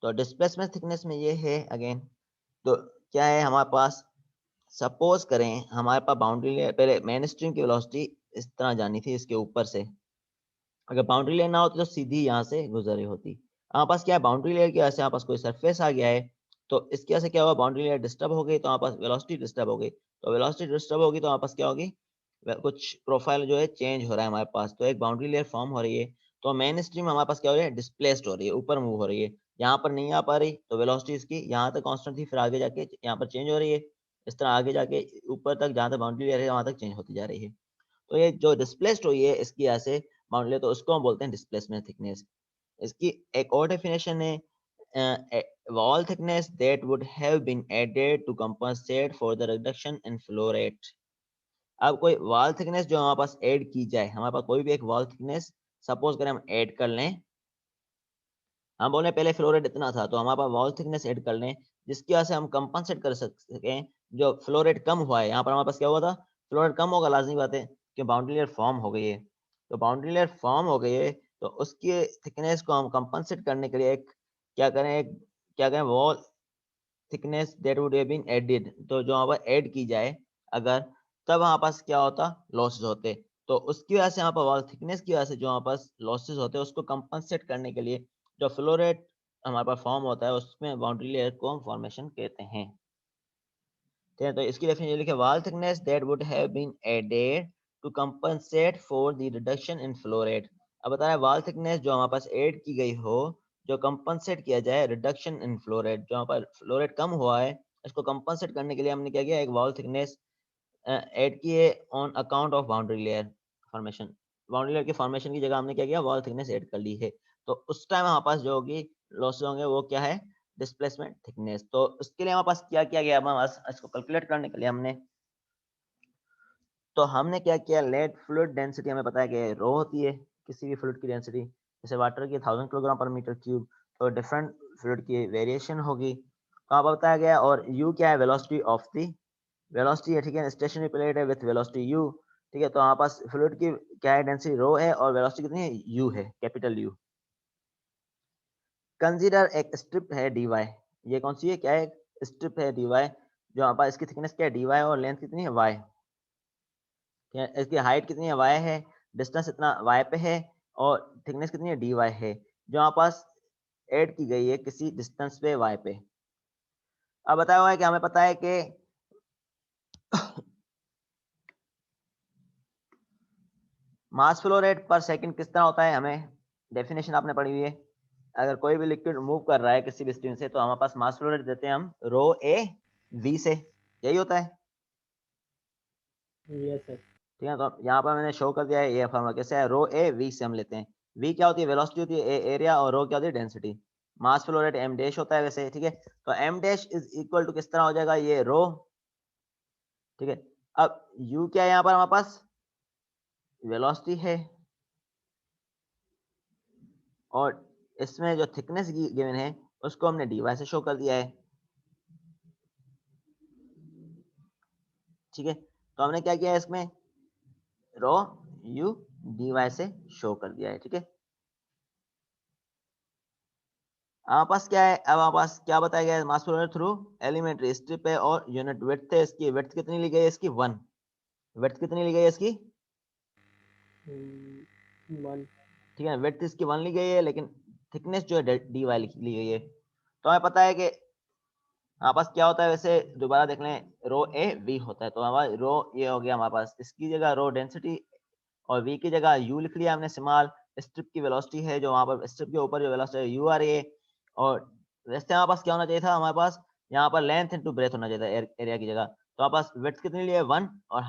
तो displacement thickness में ये है अगेन, तो क्या है हमारे पास, सपोज करें हमारे पास बाउंड्री लेयर, पहले मेन स्ट्रीम की वेलोसिटी इस तरह जानी थी इसके ऊपर से, अगर बाउंड्री लेयर ना होती तो सीधी यहाँ से गुजर रही होती। हमारे पास क्या है, बाउंड्री लेयर की वजह से हमारे पास कोई सरफेस आ गया है, तो इसकी वजह से क्या हुआ, बाउंड्री लेयर डिस्टर्ब हो गई, तो हमारे पास वेलोसिटी डिस्टर्ब हो गई। तो वेलोसिटी डिस्टर्ब होगी तो हमारे पास क्या होगी, कुछ प्रोफाइल जो है चेंज हो रहा है हमारे पास, तो एक बाउंड्री लेयर फॉर्म हो रही है। तो मेन स्ट्रीम हमारे पास क्या हो रही है, डिस्प्लेस्ड हो रही है, ऊपर मूव हो रही है, यहाँ पर नहीं आ पा रही, तो वेलोसिटी इसकी यहाँ तक कांस्टेंट थी, फिर आगे जाके यहाँ पर चेंज हो रही है, इस तरह आगे जाके ऊपर तक जहाँ तक बाउंड्री लेयर है वहां तक चेंज होती जा रही है। तो ये जो डिस्प्लेस्ड हुई है इसकी वजह से बाउंड्री लेयर, तो उसको हम बोलते हैं डिस्प्लेसमेंट थिकनेस। इसकी एक और डेफिनेशन है, wall thickness that would have been added to compensate for the reduction in flow rate। अब कोई वॉल थिकनेस जो हमारे पास ऐड की जाए, हमारे पास कोई भी एक वॉल थिकनेस सपोज करें हम ऐड कर लें, हम बोले पहले फ्लो रेट इतना था, तो हमारे पास वॉल थिकनेस ऐड कर लें जिसकी वजह से हम कंपनसेट कर सकें जो फ्लो रेट कम हुआ है। यहाँ पर हमारे पास क्या हुआ था, फ्लो रेट कम होगा, लाजमी बात है कि बाउंड्री लेयर फॉर्म हो गई है। तो बाउंड्री लेयर फॉर्म हो गई है, तो उसकी थिकनेस को हम कंपनसेट करने के लिए एक क्या करें, wall thickness that would have been added, तो जो वहाँ पर ऐड की जाए अगर, तब हमारे पास क्या होता, लॉसेस होते। तो उसकी वजह से यहाँ पर वॉल थिकनेस की वजह से जो हमारे पास लॉसेस होते हैं उसको कंपनसेट करने के लिए जो फ्लो रेट हमारे पास फॉर्म होता है उसमें बाउंड्री लेयर को हम फॉर्मेशन कहते हैं। ठीक है, तो इसकी डेफिनेशन लिखे, wall thickness that would have been added to compensate for the reduction in flow rate. अब बता रहा है वॉल थिकनेस जो हमारे पास ऐड की गई हो, जो कंपनसेट किया जाए रिडक्शन इन फ्लो रेट, जो हमारे पास फ्लो रेट कम हुआ है इसको कंपनसेट करने के लिए हमने क्या किया, एक वॉल थिकनेस ऐड की है on account of boundary layer formation. Boundary layer के फॉर्मेशन की जगह हमने क्या किया, वॉल थिकनेस ऐड कर ली है। तो उस टाइम हमारे पास जो होगी लॉसेस होंगे वो क्या है, डिस्प्लेसमेंट थिकनेस। तो उसके लिए हमारे पास क्या किया गया, हमारे पास इसको कैलकुलेट करने के लिए हमने क्या किया, लेट फ्लूइड डेंसिटी हमें पता है कि रो होती है किसी भी फ्लूइड की डेंसिटी, जैसे वाटर की 1000 किलोग्राम पर मीटर क्यूब, तो डिफरेंट फ्लूइड की वेरिएशन होगी, तो आप बताया गया। और यू क्या है, वेलोसिटी ऑफ दी, वेलोसिटी है, ठीक है, स्टेशनरी प्लेट है विथ वेलोसिटी यू, ठीक है, तो हमारे पास फ्लूइड की क्या है, डेंसिटी रो है और वेलोसिटी कितनी है, यू है, कैपिटल यू। कंसीडर एक स्ट्रिप है dy, ये कौन सी है, क्या है, स्ट्रिप है dy, जो हमारे पास इसकी थिकनेस क्या है, dy, और लेंथ कितनी है, y, ठीक है, इसकी हाइट कितनी है, y है, डिस्टेंस इतना y पे है, और थिकनेस कितनी है, dy है, जो हमारे पास ऐड की गई है किसी डिस्टेंस पे y पे। अब बताया हुआ है कि हमें पता है कि मास फ्लो रेट पर सेकंड किस तरह होता है, हमें डेफिनेशन आपने पढ़ी हुई है। अगर कोई भी लिक्विड मूव कर रहा है किसी भी स्ट्रीम से, तो हमारे पास मास फ्लो रेट देते हैं हम रो ए वी से, यही होता है। Yes sir. ठीक है, तो यहाँ पर मैंने शो कर दिया है ये फॉर्मूला कैसे है, रो ए वी से हम लेते हैं। वी क्या होती है, वेलोसिटी होती है, एरिया, और रो क्या होती है, density. Mass flow rate m dash होता है वैसे, ठीक है, तो m dash is equal to किस तरह हो जाएगा, ये रो, ठीक है। अब यू क्या है, यहाँ पर हमारे पास वेलोसिटी है, और इसमें जो थिकनेस गिवन है उसको हमने dy से शो कर दिया है, ठीक है, तो हमने क्या किया है इसमें, रो यू dy से शो कर दिया है, ठीक है। हमारे पास क्या है, अब हमारे पास क्या बताया गया है, mass flow through elementary strip है और यूनिट विड्थ है, इसकी विड्थ कितनी ली गई है, इसकी 1, विड्थ कितनी ली गई है इसकी, 1। ठीक है, विड्थ इसकी 1 ली गई है, लेकिन थिकनेस जो है dy ली गई है। तो हमें पता है कि हमारे पास क्या होता है, वैसे दोबारा देख लें, रो ए वी होता है, तो हमारा रो ये हो गया हमारे पास, इसकी जगह रो डेंसिटी और वी की जगह यू लिख लिया हमने, स्मॉल स्ट्रिप की वेलोसिटी है, जो वहां पर स्ट्रिप के ऊपर जो वेलोसिटी है यू आ रही है। और वैसे हमारे पास क्या होना चाहिए था, हमारे पास यहाँ पर लेंथ इनटू ब्रेथ होना चाहिए था एरिया की जगह, तो हमारे पास विड्थ कितनी ली है 1, और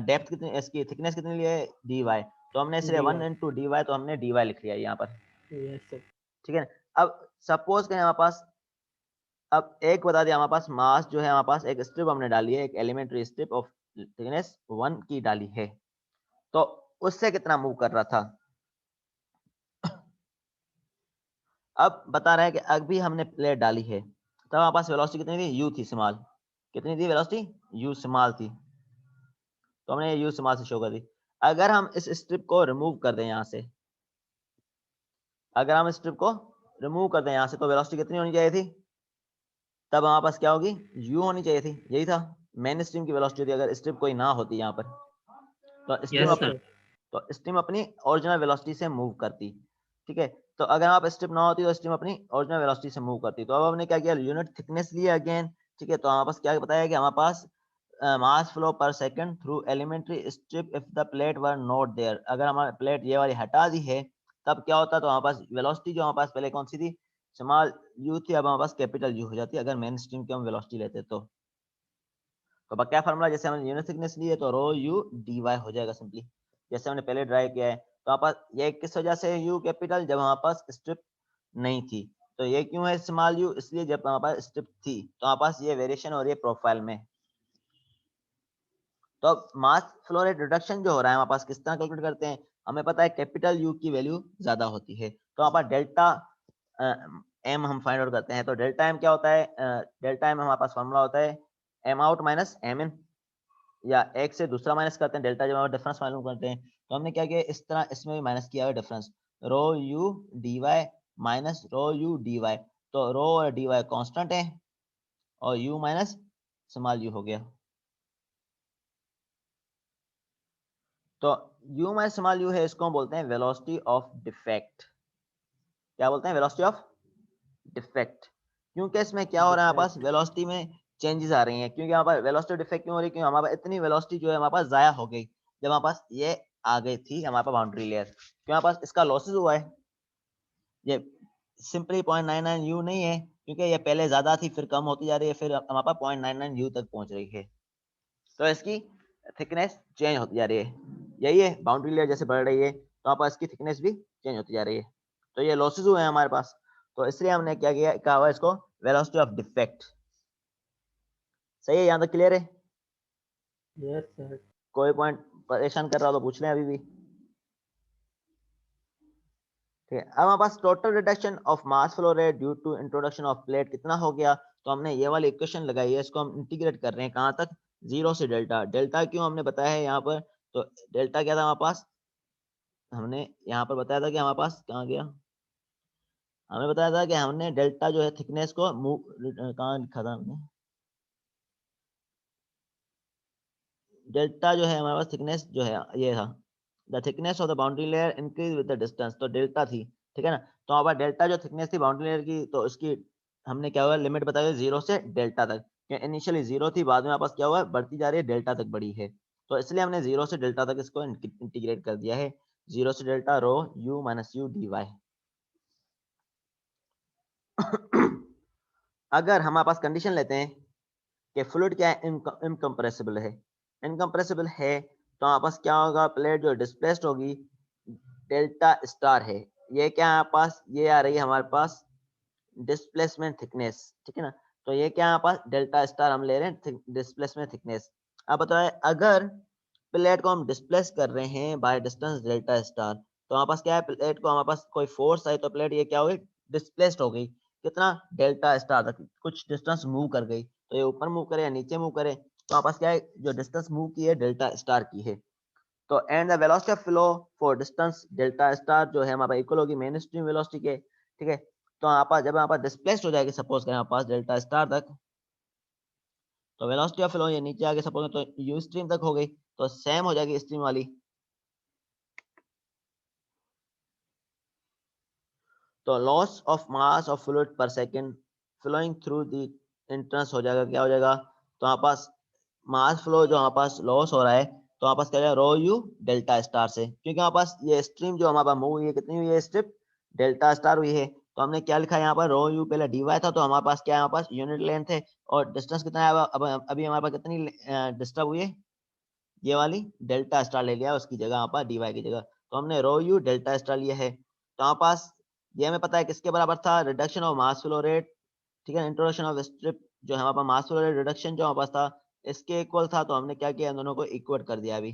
डेप्थ कितनी, इसकी थिकनेस कितनी ली है dy, तो हमने इसलिए डी 1 वाई। इंटू dy, तो हमने dy लिख लिया यहाँ पर, यस सर। ठीक है ना। अब सपोज करें हमारे पास, अब एक बता दिया, हमारे पास मास जो है, हमारे पास एक स्ट्रिप हमने डाली है, एक एलिमेंट्री स्ट्रिप ऑफ थिकनेस 1 की डाली है, तो उससे कितना मूव कर रहा था। अब बता रहा है कि अभी हमने प्लेट डाली है, तब हमारे पास वेलोसिटी कितनी थी, यू थी स्मॉल, कितनी थी वेलोसिटी, यू स्मॉल थी, तो हमने यू स्मॉल से शो कर दी। अगर हम इस स्ट्रिप को रिमूव कर दें यहाँ से, अगर हम स्ट्रिप को रिमूव करते हैं यहाँ से, तो वेलोसिटी कितनी होनी चाहिए थी, तब हमारे पास क्या होगी, u होनी चाहिए थी, यही था मेन स्ट्रीम की वेलोसिटी थी अगर स्ट्रिप कोई ना होती यहाँ पर। तो स्ट्रीम यस सर। तो स्ट्रीम अपनी ओरिजिनल वेलोसिटी से मूव करती, ठीक है। तो अगर आप स्ट्रिप ना होती तो स्ट्रीम अपनी ओरिजिनल वेलोसिटी से मूव करती। तो अब हमने क्या किया, यूनिट थिकनेस लिया अगेन, ठीक है। तो हमारे पास क्या बताया कि हमारे पास mass flow per second through elementary strip if the plate were not there, अगर हमारे प्लेट ये वाली हटा दी है तब क्या होता है, तो हमारे पास वेलोसिटी जो हमारे पास पहले कौन सी थी, स्मॉल यू थी, अब हमारे पास कैपिटल यू हो जाती है अगर मेन स्ट्रीम की हम वेलोसिटी लेते तो अब क्या फार्मूला, जैसे हमने यूनिट थिकनेस ली है तो रो यू डी वाई हो जाएगा सिंपली, जैसे हमने पहले ड्राइव किया है। तो हमारे पास ये किस वजह से यू कैपिटल, जब हमारे पास स्ट्रिप नहीं थी। तो ये क्यों है स्मॉल यू, इसलिए जब हमारे पास स्ट्रिप थी तो हमारे पास ये वेरिएशन हो रही है प्रोफाइल में। तो अब मास फ्लो रेट रिडक्शन जो हो रहा है हमारे पास किस तरह कैलकुलेट करते हैं, हमें पता है कैपिटल यू की वैल्यू ज्यादा होती है, तो हमारे पास डेल्टा एम हम फाइंड आउट करते हैं। तो डेल्टा एम क्या होता है, डेल्टा एम हमारे पास फॉर्मूला होता है एम आउट माइनस एम इन, या एक से दूसरा माइनस करते हैं डेल्टा, जब हम डिफरेंस मालूम करते हैं। तो हमने क्या किया, इस तरह इसमें भी माइनस किया है difference, rho u D y minus rho u D Y. तो रो और डी वाई कॉन्स्टेंट है और यू माइनस स्मॉल यू हो गया। तो यू माइनस स्मॉल यू है, इसको हम बोलते हैं वेलोसिटी ऑफ डिफेक्ट। क्या बोलते हैं, वेलोसिटी ऑफ डिफेक्ट। क्योंकि इसमें क्या हो रहा है हमारे पास, डिफेक्ट। वेलोसिटी में चेंजेस आ रही हैं। क्योंकि हमारे पास वेलोसिटी डिफेक्ट क्यों हो रही है, क्योंकि हमारे पास इतनी वेलोसिटी जो है हमारे पास जाया हो गई जब हमारे पास ये आ गई थी हमारे पास बाउंड्री लेयर, क्योंकि हमारे पास इसका लॉसेस हुआ है। ये सिंपली 0.99 यू नहीं है, क्योंकि ये पहले ज्यादा थी फिर कम होती जा रही है, फिर हमारे पास 0.99 यू तक पहुंच रही है। तो इसकी थिकनेस चेंज होती जा रही है, यही है बाउंड्री लेयर जैसे बढ़ रही है तो हमारे पास इसकी थिकनेस भी चेंज होती जा रही है। तो ये लॉसेस हुए हैं हमारे पास, तो इसलिए हमने क्या किया, कहा हुआ इसको वेलोसिटी ऑफ डिफेक्ट। सही है, यहाँ तक क्लियर है। Yes sir. कोई पॉइंट परेशान कर रहा हो तो पूछ लें अभी भी, ठीक है। अब हमारे पास total reduction of mass flow rate due to introduction of plate कितना हो गया, तो हमने ये वाली इक्वेशन लगाई है, इसको हम इंटीग्रेट कर रहे हैं कहाँ तक, जीरो से डेल्टा। डेल्टा क्यों हमने बताया है यहाँ पर, तो डेल्टा क्या था हमारे पास, हमने यहाँ पर बताया था कि हमारे पास कहाँ गया, हमें बताया था कि हमने डेल्टा जो है थिकनेस को मूव, कहाँ लिखा था हमने, डेल्टा जो है हमारे पास थिकनेस जो है ये था, the thickness of the boundary layer increase with the distance, तो डेल्टा थी, ठीक है ना। तो हमारा डेल्टा जो थिकनेस थी बाउंड्री लेयर की, तो उसकी हमने क्या हुआ लिमिट बताई जीरो से डेल्टा तक। इनिशियली जीरो थी, बाद में हमारे पास क्या हुआ बढ़ती जा रही है, डेल्टा तक बढ़ी है। तो इसलिए हमने जीरो से डेल्टा तक इसको इंटीग्रेट कर दिया है, जीरो से delta rho u minus u D y. अगर हमारे पास कंडीशन लेते हैं कि फ्लूइड क्या है, इनकम्प्रेसिबल है, इनकम्प्रेसिबल है, तो हमारे पास क्या होगा, प्लेट जो डिस्प्लेस्ड होगी डेल्टा स्टार है, ये क्या है हमारे पास, ये आ रही है हमारे पास डिस्प्लेसमेंट थिकनेस, ठीक है ना। तो ये क्या है हमारे पास डेल्टा स्टार हम ले रहे हैं डिस्प्लेसमेंट थिकनेस। अब बताए अगर प्लेट को हम डिस्प्लेस कर रहे हैं बाय डिस्टेंस डेल्टा स्टार, तो हमारे पास क्या है, प्लेट को हमारे पास कोई फोर्स आई तो प्लेट ये क्या हो गई, डिस्प्लेस्ड हो गई, कितना, डेल्टा स्टार तक कुछ डिस्टेंस मूव कर गई। तो ये ऊपर मूव करे या नीचे मूव करे, तो हमारे पास क्या है, जो डिस्टेंस मूव की है डेल्टा स्टार की है। तो and the velocity of flow for distance delta star जो है हमारा इक्वल होगी मेन स्ट्रीम वेलोसिटी के, ठीक है। तो यहाँ पर जब यहाँ पर डिस्प्लेस्ड हो जाएगी सपोज करें यहाँ पास डेल्टा स्टार तक, तो वेलोसिटी ऑफ फ्लो ये नीचे आगे सपोज तो यू स्ट्रीम तक हो गई, तो सेम हो जाएगी स्ट्रीम वाली। तो loss of mass of fluid per second flowing through the entrance हो जाएगा, क्या हो जाएगा, तो हमारे पास मास फ्लो जो हमारे पास लॉस हो रहा है, तो हमारे पास क्या है रो यू डेल्टा स्टार से, क्योंकि हमारे पास ये स्ट्रीम जो हमारे पास मूव हुई है कितनी हुई है, स्ट्रिप डेल्टा स्टार हुई है। तो हमने क्या लिखा है यहाँ पर, रो यू पहले डी वाई था, तो हमारे पास क्या है, हमारे पास यूनिट लेंथ है और डिस्टेंस कितना है, अब अभी हमारे पास कितनी डिस्टर्ब हुई है, ये वाली डेल्टा स्टार ले लिया उसकी जगह, यहाँ पर डी वाई की जगह, तो हमने रो यू डेल्टा स्टार लिया है। तो हमारे पास ये हमें पता है किसके बराबर था, reduction of mass flow rate, ठीक है, इंट्रोडक्शन ऑफ स्ट्रिप जो है हमारे पास मास फ्लो रेट रिडक्शन जो हमारे पास था इसके इक्वल था, तो हमने क्या किया, इन दोनों को इक्वेट कर दिया। अभी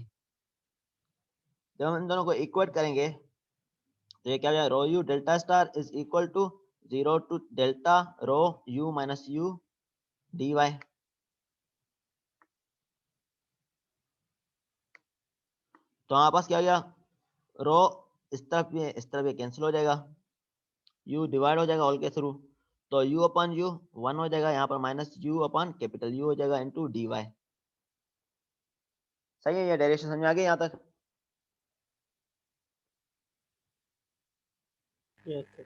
जब हम इन दोनों को इक्वेट करेंगे तो ये क्या हो जाएगा, rho u delta star is equal to zero to delta rho u minus u D Y. तो हमारे पास क्या हो गया, रो इस तरफ भी कैंसिल हो जाएगा, u डिवाइड हो जाएगा ऑल के थ्रू, तो u अपॉन u 1 हो जाएगा, यहाँ पर minus u upon capital U हो जाएगा इनटू dy। सही है, ये डेरिवेशन समझ में आ गई यहाँ तक? Yes sir.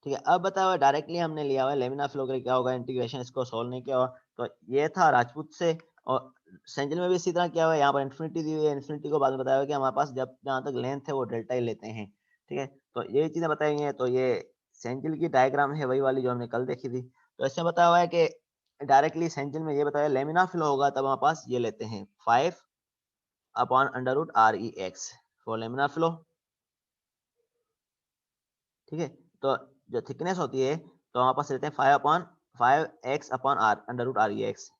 ठीक है, अब बताओ डायरेक्टली हमने लिया हुआ है लेमिना फ्लो के लिए क्या होगा, इंटीग्रेशन इसको सॉल्व नहीं किया हुआ। तो ये था राजपूत से, और सेंजल में भी इसी तरह किया हुआ है। यहाँ पर इन्फिनिटी दी हुई है, इन्फिनिटी को बाद में बताया हुआ है कि हमारे पास जब जहाँ तक लेंथ है वो डेल्टा ही लेते हैं। ठीक है, तो ये चीजें बताई गई हैं। तो ये सेंजल की डायग्राम है वही वाली जो हमने कल देखी थी। तो इसमें बताया हुआ है कि डायरेक्टली सेंजल में ये बताया लेमिना फ्लो होगा तब हमारे पास ये लेते हैं 5 upon under root REX for laminar flow. ठीक है, तो जो थिकनेस होती है तो हमारे पास रहते हैं 5 upon R under root REX।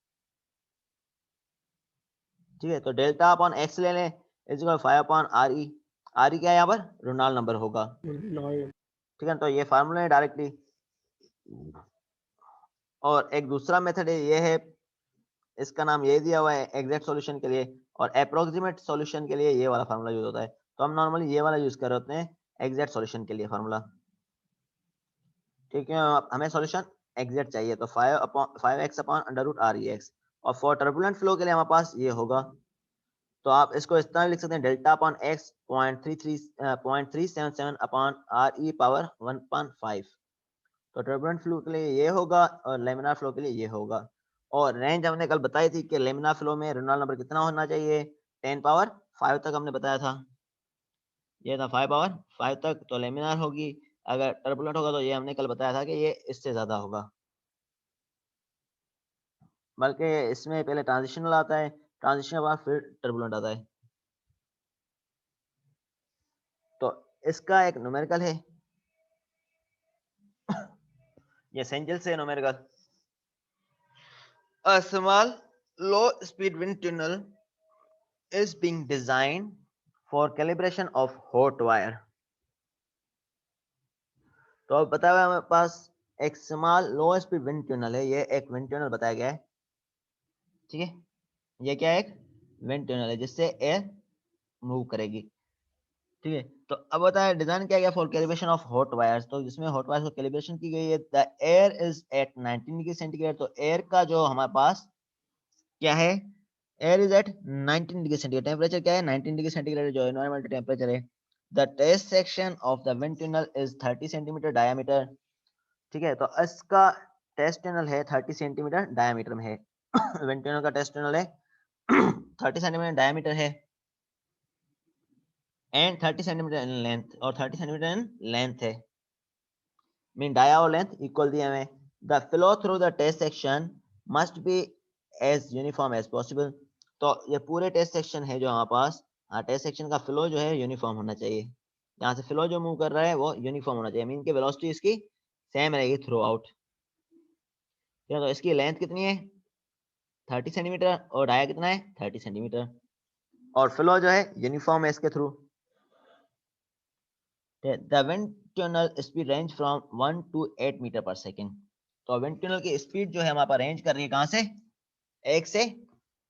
ठीक है, तो डेल्टा अपॉन एक्स ले लें is equal 5 upon RE। RE क्या है यहाँ पर? रोनाल्ड नंबर होगा। नॉइड। ठीक है, तो ये फार्मूला है डायरेक्टली। और एक दूसरा मेथड है, ये है, इसका नाम ये दिया हुआ है एग्जैक्ट सॉल्यूशन के लिए, और अप्रोक्सीमेट सॉल्यूशन के लिए ये वाला फार्मूला यूज होता है। तो हम नॉर्मली ये वाला यूज कर रहे होते हैं एग्जैक्ट सॉल्यूशन के लिए फार्मूला। ठीक है, हमें सॉल्यूशन एग्जैक्ट चाहिए, तो 5x upon under root REX। और फॉर टर्बुलेंट फ्लो के लिए हमारे पास ये होगा, तो आप इसको इस तरह लिख सकते हैं delta upon x 0.377 upon RE power 1.5। तो टर्बुलेंट फ्लो के लिए ये होगा और लेमिनार फ्लो के लिए ये होगा। और रेंज हमने कल बताई थी कि लेमिनार फ्लो में रेनॉल्ड नंबर कितना होना चाहिए, 10 पावर 5 तक हमने बताया था। ये था 5 पावर 5 तक, तो लेमिनार होगी। अगर टर्बुलेंट होगा तो ये हमने कल बताया था कि ये इससे ज्यादा होगा, बल्कि इसमें पहले ट्रांजिशनल आता है, ट्रांजिशन के बाद फिर टर्बुलेंट आता है। तो इसका एक न्यूमेरिकल है, ये सेंजल से numerical. A small low speed wind tunnel is being designed for calibration of hot wire। तो अब बताया हुआ है हमारे पास एक स्मॉल लो स्पीड विंड टनल है, ये एक विंड टनल बताया गया है। ठीक है, ये क्या है? एक विंड टनल है जिससे एयर मूव करेगी। ठीक है, तो अब बताया डिजाइन किया गया for calibration of hot wires. तो जिसमें हॉट वायर्स को कैलिब्रेशन की गई है। The air is at 19 degree centigrade. तो एयर का जो हमारे पास क्या है, air is at 19 degree centigrade. Temperature क्या है? 19 डिग्री सेंटीग्रेड जो एनवायरमेंटल टेम्परेचर है। The test section of the wind tunnel is 30 centimetre diameter. ठीक है, तो इसका टेस्ट टनल है 30 सेंटीमीटर डायमीटर में है। विंड टनल का टेस्ट टनल है 30 सेंटीमीटर डायमीटर है, एंड 30 सेंटीमीटर इन लेंथ, और 30 सेंटीमीटर इन लेंथ है। मीन डाया और लेंथ इक्वल दिया हमें। The flow through the test section must be as uniform as possible. तो ये पूरे टेस्ट सेक्शन है जो हमारे पास, टेस्ट सेक्शन का फ्लो जो है यूनिफॉर्म होना चाहिए। यहाँ से फ्लो जो मूव कर रहा है वो यूनिफॉर्म होना चाहिए, मीन की वेलोसिटी इसकी सेम रहेगी थ्रू आउट। तो इसकी लेंथ कितनी है? 30 सेंटीमीटर, और डाया कितना है? 30 सेंटीमीटर। और फ्लो जो है यूनिफॉर्म है इसके through. The wind tunnel speed range from 1 to 8 metre per second. तो विंड टनल की स्पीड जो है हमारे पास रेंज कर रही है कहाँ से? 1 से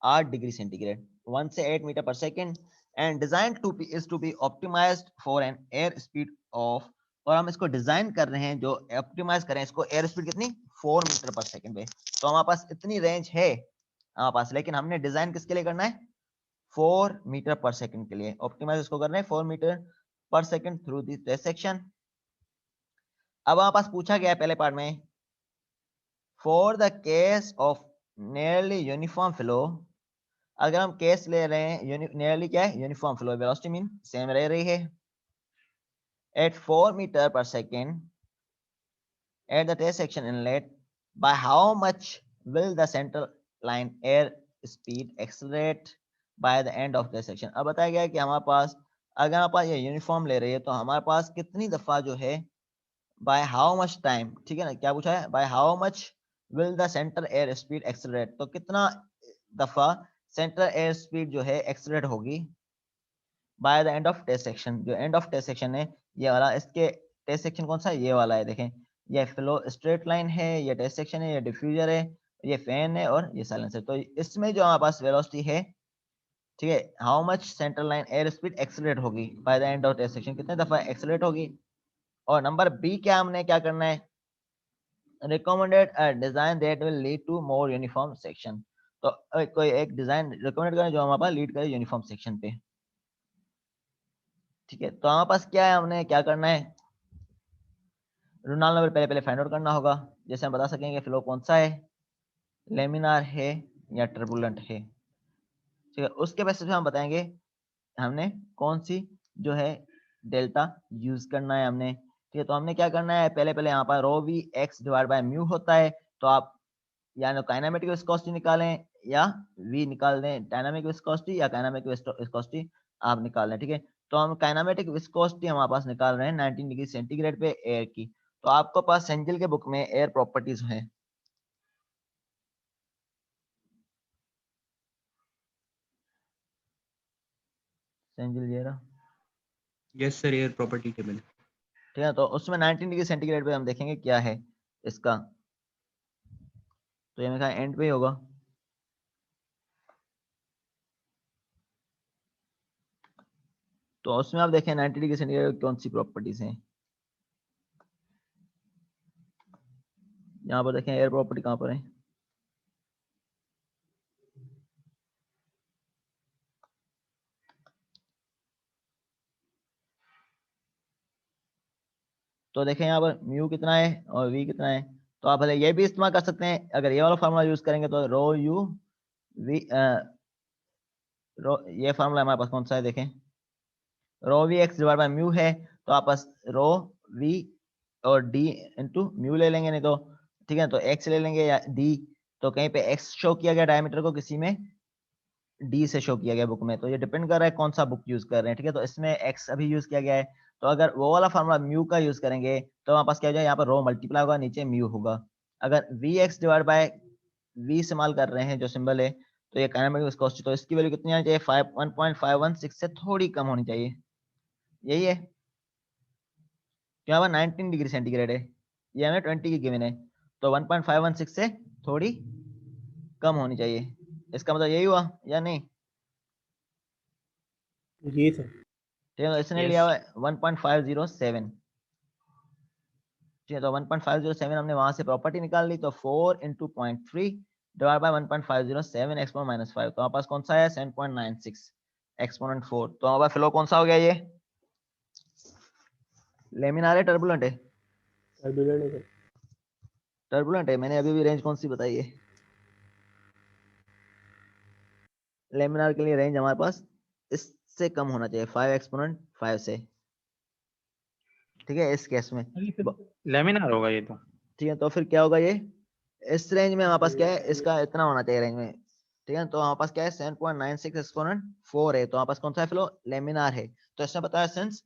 8 डिग्री सेंटीग्रेड, 1 से 8 metre per second. And design to be optimised for an air speed of, और हम इसको डिजाइन कर रहे हैं जो ऑप्टिमाइज करें इसको एयर स्पीड कितनी? 4 मीटर पर सेकेंड पे। तो हमारे पास इतनी रेंज है हमारे पास, लेकिन हमने डिजाइन किसके लिए करना है? 4 मीटर पर सेकेंड के लिए। ऑप्टिमाइज इसको करना है 4 metre per second through this test section. अब हमारे पास पूछा गया है पहले पार्ट में, for the case of nearly uniform flow. अगर हम केस ले रहे हैं नियरली क्या है? Uniform flow, velocity mean same रह रही है at 4 metre per second at the test section inlet, by how much will the central line air speed accelerate by the end of the section। अब बताया गया है कि हमारे पास अगर हमारे पास ये यूनिफॉर्म ले रही है तो हमारे पास कितनी दफा जो है by how much time, ठीक है ना, क्या पूछा है? by how much will the central air speed accelerate, तो कितना दफा सेंट्रल एयर स्पीड जो है एक्सेलरेट होगी by the end of test section. जो एंड ऑफ टेस्ट सेक्शन है ये वाला, इसके टेस्ट सेक्शन कौन सा है? ये वाला है। देखें, ये फ्लो स्ट्रेट लाइन है, ये टेस्ट सेक्शन है, ये डिफ्यूजर है, ये फैन है, और ये साइलेंसर। तो इसमें जो हमारे पास वेलोसिटी है, ठीक है, how much central line air speed accelerate होगी by the end of test section, कितने दफा एक्सेलरेट होगी? और नंबर बी क्या हमने क्या करना है, recommended design that will lead to more uniform section. तो कोई एक डिजाइन रिकमेंडेड करें जो हमारे पास लीड करे यूनिफॉर्म सेक्शन पे। ठीक है, तो हमारे पास क्या है, हमने क्या करना है, रेनॉल्ड नंबर पहले पहले फाइंड आउट करना होगा। जैसे हम बता सकेंगे फ्लो कौन सा है, लेमिनार है या टर्बुलेंट है। ठीक है, उसके बेसिस पे हम बताएंगे हमने कौन सी जो है डेल्टा यूज करना है हमने। ठीक है, तो हमने क्या करना है, पहले पहले यहाँ पर rho v x divide by mu होता है, तो आप या तो काइनेमेटिक विस्कोसिटी निकालें या वी निकाल दें, डायनामिक विस्कोसिटी या काइनेमेटिक विस्कोसिटी आप निकाल लें। ठीक है, तो हम काइनेमेटिक विस्कोसिटी हमारे पास निकाल रहे हैं 19 डिग्री सेंटीग्रेड पे एयर की। तो आपको पास सेंजिल के बुक में एयर प्रॉपर्टीज है, सेंजिल ये रहा। Yes sir, air property table. ठीक है, तो उसमें 19 डिग्री सेंटीग्रेड पे हम देखेंगे क्या है इसका, तो ये मेरे ख्याल एंड पे ही होगा। तो उसमें आप देखें 90 डिग्री सेंटीग्रेड कौन सी प्रॉपर्टीज हैं, यहाँ पर देखें एयर प्रॉपर्टी कहाँ पर है। तो देखें यहाँ पर म्यू कितना है और वी कितना है। तो आप भले ये भी इस्तेमाल कर सकते हैं, अगर ये वाला फार्मूला यूज करेंगे तो रो यू वी रो, ये फार्मूला हमारे पास कौन सा है देखें, rho v x divide by mu है, तो आप बस रो वी और डी इंटू म्यू ले लेंगे, नहीं तो ठीक है तो एक्स ले लेंगे या डी। तो कहीं पे एक्स शो किया गया डायमीटर को, किसी में डी से शो किया गया बुक में, तो ये डिपेंड कर रहा है कौन सा बुक यूज कर रहे हैं। ठीक है, तो इसमें एक्स अभी यूज किया गया है, तो अगर वो वाला फार्मूला म्यू का यूज करेंगे तो हमारे पास क्या हो जाए, यहाँ पर रो मल्टीप्लाई होगा, नीचे म्यू होगा। अगर V x divide by V इस्तेमाल कर रहे हैं जो सिंबल है, तो ये काइनेमेटिक विस्कोसिटी, तो इसकी वैल्यू कितनी आनी चाहिए, 1.516 से थोड़ी कम होनी चाहिए, यही है। यहाँ पर 19 डिग्री सेंटीग्रेड है, ये हमें 20 की गिवन है, तो 1.516 से थोड़ी कम होनी चाहिए। इसका मतलब यही हुआ या नहीं। जी सर। ठीक है, तो इसने लिया यस। हुआ है 1.507। ठीक है, तो 1.507 हमने वहां से प्रॉपर्टी निकाल ली, तो 4 into 0.3 divide by 1.507 exponent minus 5, तो हमारे पास कौन सा है 7.96 एक्सपोनेंट 4। तो हमारे पास फ्लो कौन सा हो गया, ये लेमिनार है टर्बुलेंट है, टर्बुलेंट है सर। टर्बुलेंट है। मैंने अभी भी रेंज कौन सी बताई है, लेमिनार के लिए रेंज हमारे पास इससे कम होना चाहिए 5 एक्सपोनेंट 5 से। ठीक है, इस केस में लेमिनार होगा ये तो। ठीक है, तो फिर क्या होगा ये, इस रेंज में हमारे पास क्या है, इसका इतना होना चाहिए रेंज में। ठीक है, तो हमारे पास क्या है 7.96 एक्सपोनेंट 4 है, तो हमारे पास कौन सा है फ्लो, लेमिनार है। तो इसने बताया since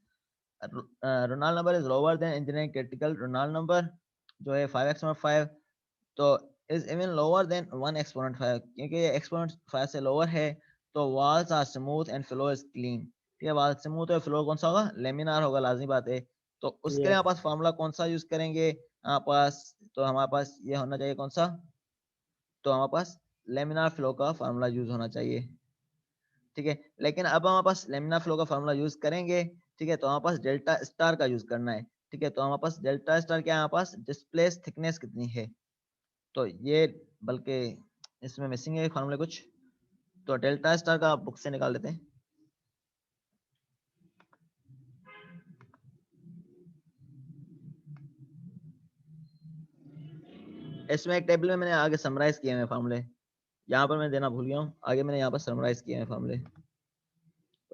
Reynolds number is lower than engineering critical Reynolds number जो है 5 एक्सपोनेंट 5, तो is even lower than 1 exponent 5, क्योंकि ये एक्सपोनेंट 5 से लोअर है, तो walls are smooth and flow is clean. ठीक है, वॉल स्मूथ है, फ्लो कौन सा होगा, लेमिनार होगा, लाजमी बात है। तो उसके लिए यस। हमारे पास फार्मूला कौन सा यूज करेंगे हमारे पास, तो हमारे पास ये होना चाहिए कौन सा, तो हमारे पास लेमिनार फ्लो का फार्मूला यूज होना चाहिए। ठीक है, लेकिन अब हमारे पास लेमिनार फ्लो का फार्मूला यूज करेंगे, ठीक है, तो हमारे पास डेल्टा स्टार का यूज करना है। ठीक है, तो हमारे पास डेल्टा स्टार क्या है, हमारे पास डिस्प्लेस थिकनेस कितनी है, तो ये बल्कि इसमें मिसिंग है फार्मूले कुछ, तो डेल्टा स्टार का बुक से निकाल लेते हैं। इसमें एक टेबल में मैंने आगे समराइज किए हैं फार्मूले, यहाँ पर मैं देना भूल गया हूँ, आगे मैंने यहाँ पर समराइज किए हैं फार्मूले,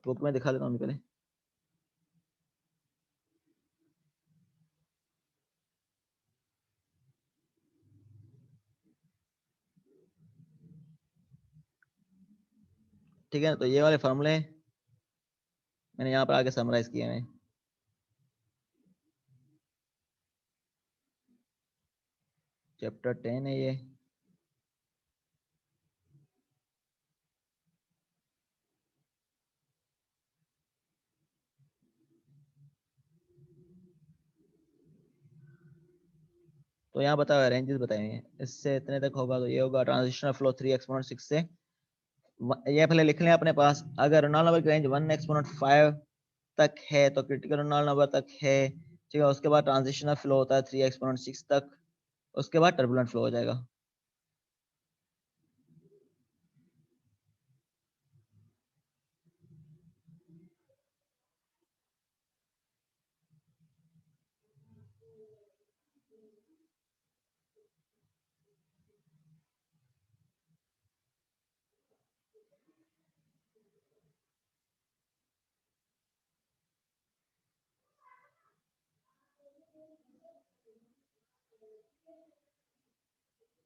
बुक में दिखा देता हूँ पहले। ठीक है, तो ये वाले फार्मूले मैंने यहाँ पर आगे समराइज किए हैं। चैप्टर 10 है ये। तो यहाँ बताया हुआ रेंजेस बताए हुए हैं, इससे इतने तक होगा, तो ये होगा ट्रांजिशनल फ्लो 3 एक्सपोनेंट 6 से ये पहले लिख लें अपने पास, अगर रोनाल्ड नंबर की रेंज 1 एक्सपोनेंट 5 तक है तो क्रिटिकल रोनाल्ड नंबर तक है। ठीक ठीक है। उसके बाद ट्रांजिशनल फ्लो होता है 3 एक्सपोनेंट 6 तक, उसके बाद टर्बुलेंट फ्लो हो जाएगा।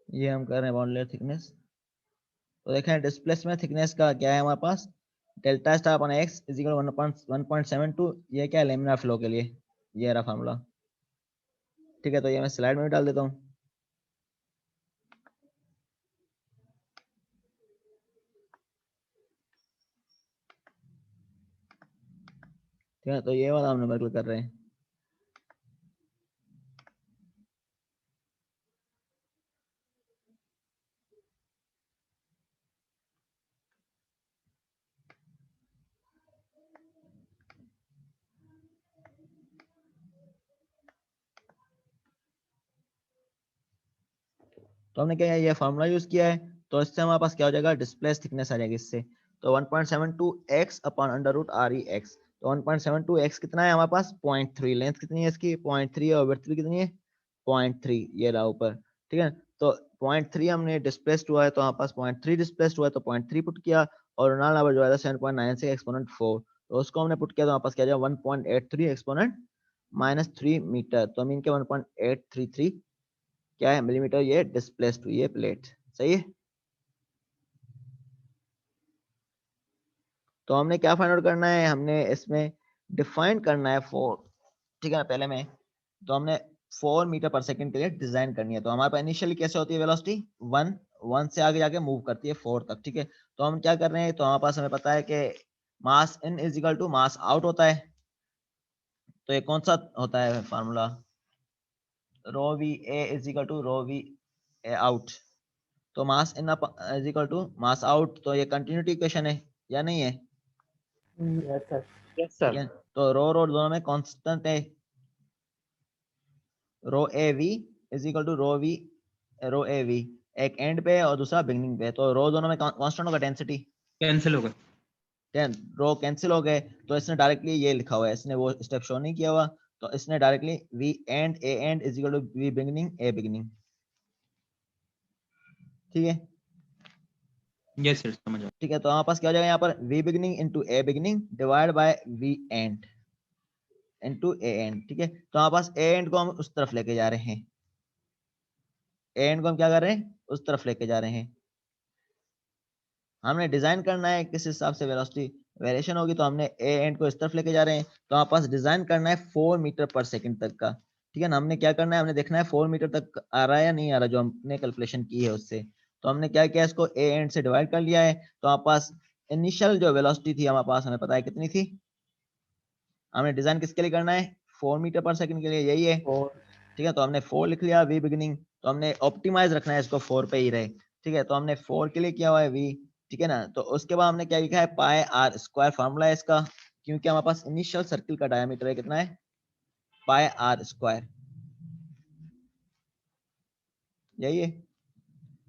ये हम कर रहे हैं बाउंड्री लेयर थिकनेस। तो देखें डिस्प्लेसमेंट थिकनेस का क्या है हमारे पास, delta star upon x is equal 1.72। ये क्या है लेमिनार फ्लो के लिए, ये रहा फार्मूला। ठीक है, तो ये मैं स्लाइड में भी डाल देता हूँ। ठीक है, तो ये वाला हम नंबर कर रहे हैं। तो हमने क्या है ये फार्मूला यूज किया है, तो इससे हमारे पास क्या हो जाएगा, डिस्प्लेस थिकनेस आ जाएगी इससे। तो 1.72 x upon under root R E X. तो 1.72 x कितना है हमारे पास, 0.3। लेंथ कितनी है इसकी, 0.3, और विड्थ भी कितनी है, 0.3। ये रहा ऊपर। ठीक है, तो 0.3 हमने डिस्प्लेस्ड हुआ है, तो हमारे पास 0.3 डिस्प्लेस्ड हुआ है, तो 0.3 पुट किया, और रुनाल नंबर जो है 7.96 एक्सपोनेंट 4, तो उसको हमने पुट किया, तो हमारे पास क्या जाएगा 1.83 एक्सपोनेंट -3 मीटर। तो मीन के 1.833 क्या है मिलीमीटर ये डिस्प्लेस्ड हुई है प्लेट। सही है। तो हमने क्या फाइंड आउट करना है, हमने इसमें डिफाइन करना है 4। ठीक है ना, पहले में तो हमने 4 मीटर पर सेकंड के लिए डिजाइन करनी है। तो हमारे पास इनिशियली कैसे होती है वेलोसिटी, 1 से आगे जाके मूव करती है 4 तक। ठीक है, तो हम क्या कर रहे हैं, तो हमारे पास हमें पता है कि mass in is equal to mass out होता है। तो ये कौन सा होता है formula, rho v a is equal to rho v a out. तो mass in is equal to mass out, तो ये कंटिन्यूटी इक्वेशन है या नहीं है। Yes sir. यस ठीक सर। है, तो रो रो दोनों में कांस्टेंट है, rho a v is equal to rho a v, एक एंड पे और दूसरा बिगनिंग पे। तो रो दोनों में कांस्टेंट होगा डेंसिटी, कैंसिल हो गया। रो कैंसिल हो गए। तो इसने डायरेक्टली ये लिखा हुआ है, इसने वो स्टेप शो नहीं किया हुआ, तो इसने directly V end A end is equal to V beginning A beginning. ठीक है। यस सर, समझ गया। ठीक है, तो हमारे पास क्या हो जाएगा यहाँ पर, V beginning into A beginning divide by V end into A end. ठीक है, तो हमारे पास ए एंड को हम उस तरफ लेके जा रहे हैं, ए एंड को हम क्या कर रहे हैं, उस तरफ लेके जा रहे हैं। हमने डिजाइन करना है किस हिसाब से वेलोसिटी वेरिएशन होगी, तो हमने ए एंड को इस तरफ लेके जा रहे हैं। तो हमारे पास डिजाइन करना है 4 मीटर पर सेकंड तक का। ठीक है ना, हमने क्या करना है, हमने देखना है 4 मीटर तक आ रहा है या नहीं आ रहा, जो हमने कैलकुलेशन की है उससे। तो हमने क्या किया, इसको ए एंड से डिवाइड कर लिया है। तो हमारे पास इनिशियल जो वेलोसिटी थी हमारे पास, हमें पता है कितनी थी। हमने डिजाइन किसके लिए करना है, 4 मीटर पर सेकंड के लिए, यही है। और ठीक है, तो हमने 4 लिख लिया वी बिगिनिंग। तो हमने ऑप्टिमाइज रखना है इसको 4 पे ही रहे। ठीक है, तो हमने 4 के लिए किया हुआ है वी। ठीक है ना, तो उसके बाद हमने क्या लिखा है, पाई आर स्क्वायर फार्मूला है इसका, क्योंकि हमारे पास इनिशियल सर्किल का डायमीटर है कितना है, पाई आर स्क्वायर। यही है,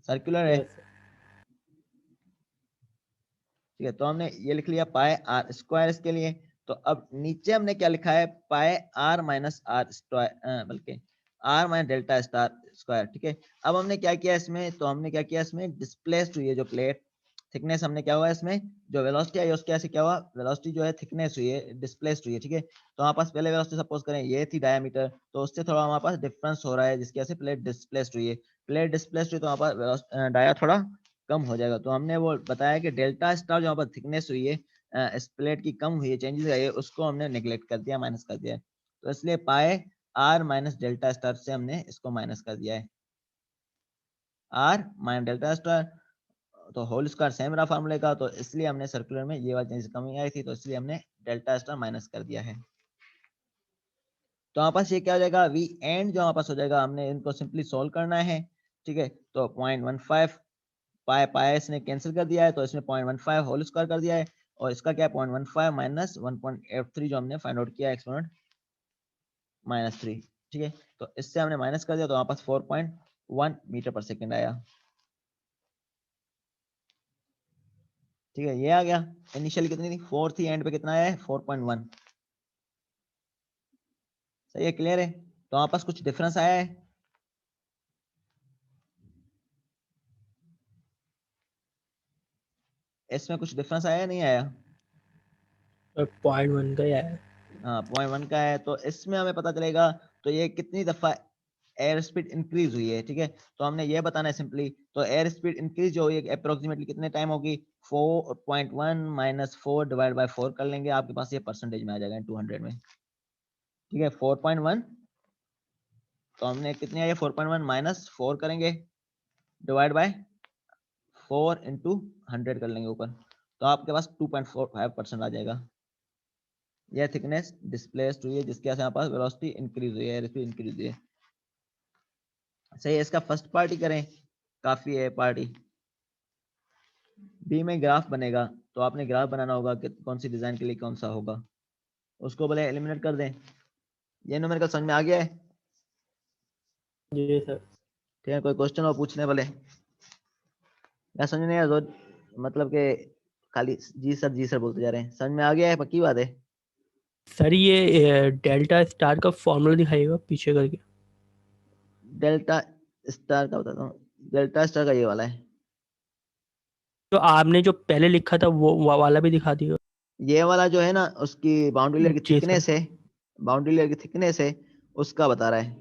सर्कुलर है। यस ठीक है, तो हमने ये लिख लिया पाई आर स्क्वायर इसके लिए। तो अब नीचे हमने क्या लिखा है, pi R minus R square, बल्कि R minus delta star square. ठीक है, अब हमने क्या किया इसमें, तो हमने क्या किया इसमें, डिस्प्लेस्ड हुई है जो प्लेट थिकनेस, हमने क्या हुआ इसमें, जो वेलोसिटी आई उसके ऐसे क्या हुआ, वेलोसिटी जो है थिकनेस हुई है, डिस्प्लेस्ड हुई है। ठीक है, तो हमारे पास पहले वेलोसिटी सपोज करें ये थी डायमीटर, तो उससे थोड़ा हमारे पास डिफरेंस हो रहा है, जिसकी वजह से प्लेट डिस्प्लेस्ड हुई है। प्लेट डिस्प्लेस्ड हुई तो हमारे पास डाया थोड़ा कम हो जाएगा। तो हमने वो बताया कि डेल्टा स्टार जो यहाँ पर थिकनेस हुई है, इस प्लेट की कम हुई है, चेंजेस आई है, उसको हमने नेग्लेक्ट कर दिया, माइनस कर दिया है। तो इसलिए पाए आर माइनस डेल्टा स्टार से हमने इसको माइनस कर दिया है, आर माइनस डेल्टा स्टार। तो होल स्क्वायर सेम रहा फार्मूले का, तो इसलिए हमने सर्कुलर में ये वाली चीज कमी आई थी, तो इसलिए हमने डेल्टा स्टार माइनस कर दिया है। तो हमारे पास ये क्या हो जाएगा, वी एंड जो हमारे पास हो जाएगा, हमने इनको सिंपली सोल्व करना है। ठीक है, तो 0.15 पाए पाए इसने कैंसिल कर दिया है, तो इसमें 0.15 होल स्क्वायर कर दिया है, और इसका क्या है 0.15 माइनस 1.83 जो हमने फाइंड आउट किया एक्सपोनेंट -3, ठीक है। तो इससे हमने माइनस कर दिया तो हमारे पास 4.1 मीटर पर सेकेंड आया, ठीक है। ये आ गया। इनिशियली कितनी थी 4 थी, एंड पे कितना आया है 4.1। सही है, क्लियर है। तो हमारे पास कुछ डिफरेंस आया है, इसमें कुछ डिफरेंस आया नहीं आया? 0.1 का ही आया। हाँ 0.1 का है। तो इसमें हमें पता चलेगा तो ये कितनी दफा एयर स्पीड इंक्रीज हुई है, ठीक है। तो हमने ये बताना है सिंपली। तो एयर स्पीड इंक्रीज जो हुई है अप्रोक्सीमेटली कितने टाइम होगी, 4.1 माइनस 4 डिवाइड बाय 4 कर लेंगे, आपके पास ये परसेंटेज में आ जाएगा 200 में, ठीक है। 4.1 तो हमने कितनी आई है 4.1 माइनस 4 करेंगे डिवाइड बाय 4 इंटू 100 कर लेंगे ऊपर, तो आपके पास 2.45% आ जाएगा। यह थिकनेस डिस्प्लेस्ड हुई है जिसके यहाँ पास वेलोसिटी इंक्रीज हुई है, एयर स्पीड इंक्रीज हुई है। सही है, इसका फर्स्ट पार्ट ही करें, काफी है पार्टी। बी में ग्राफ बनेगा, तो आपने ग्राफ बनाना होगा कि कौन सी डिजाइन के लिए कौन सा होगा, उसको भले एलिमिनेट कर दें। ये न्यूमेरिकल समझ में आ गया है? जी सर। ठीक है, कोई क्वेश्चन हो पूछने भले, या समझ नहीं आया तो मतलब के खाली जी सर बोलते जा रहे हैं। समझ में आ गया है, पक्की बात है? सर ये डेल्टा स्टार का फॉर्मूला दिखाइएगा पीछे करके। डेल्टा स्टार का बताता हूँ, डेल्टा स्टार का ये वाला है। तो आपने जो पहले लिखा था वो वाला भी दिखा दिएगा। ये वाला जो है ना, उसकी बाउंड्री लेयर की जी सर। थिकनेस है, बाउंड्री लेयर की थिकनेस है, उसका बता रहा है।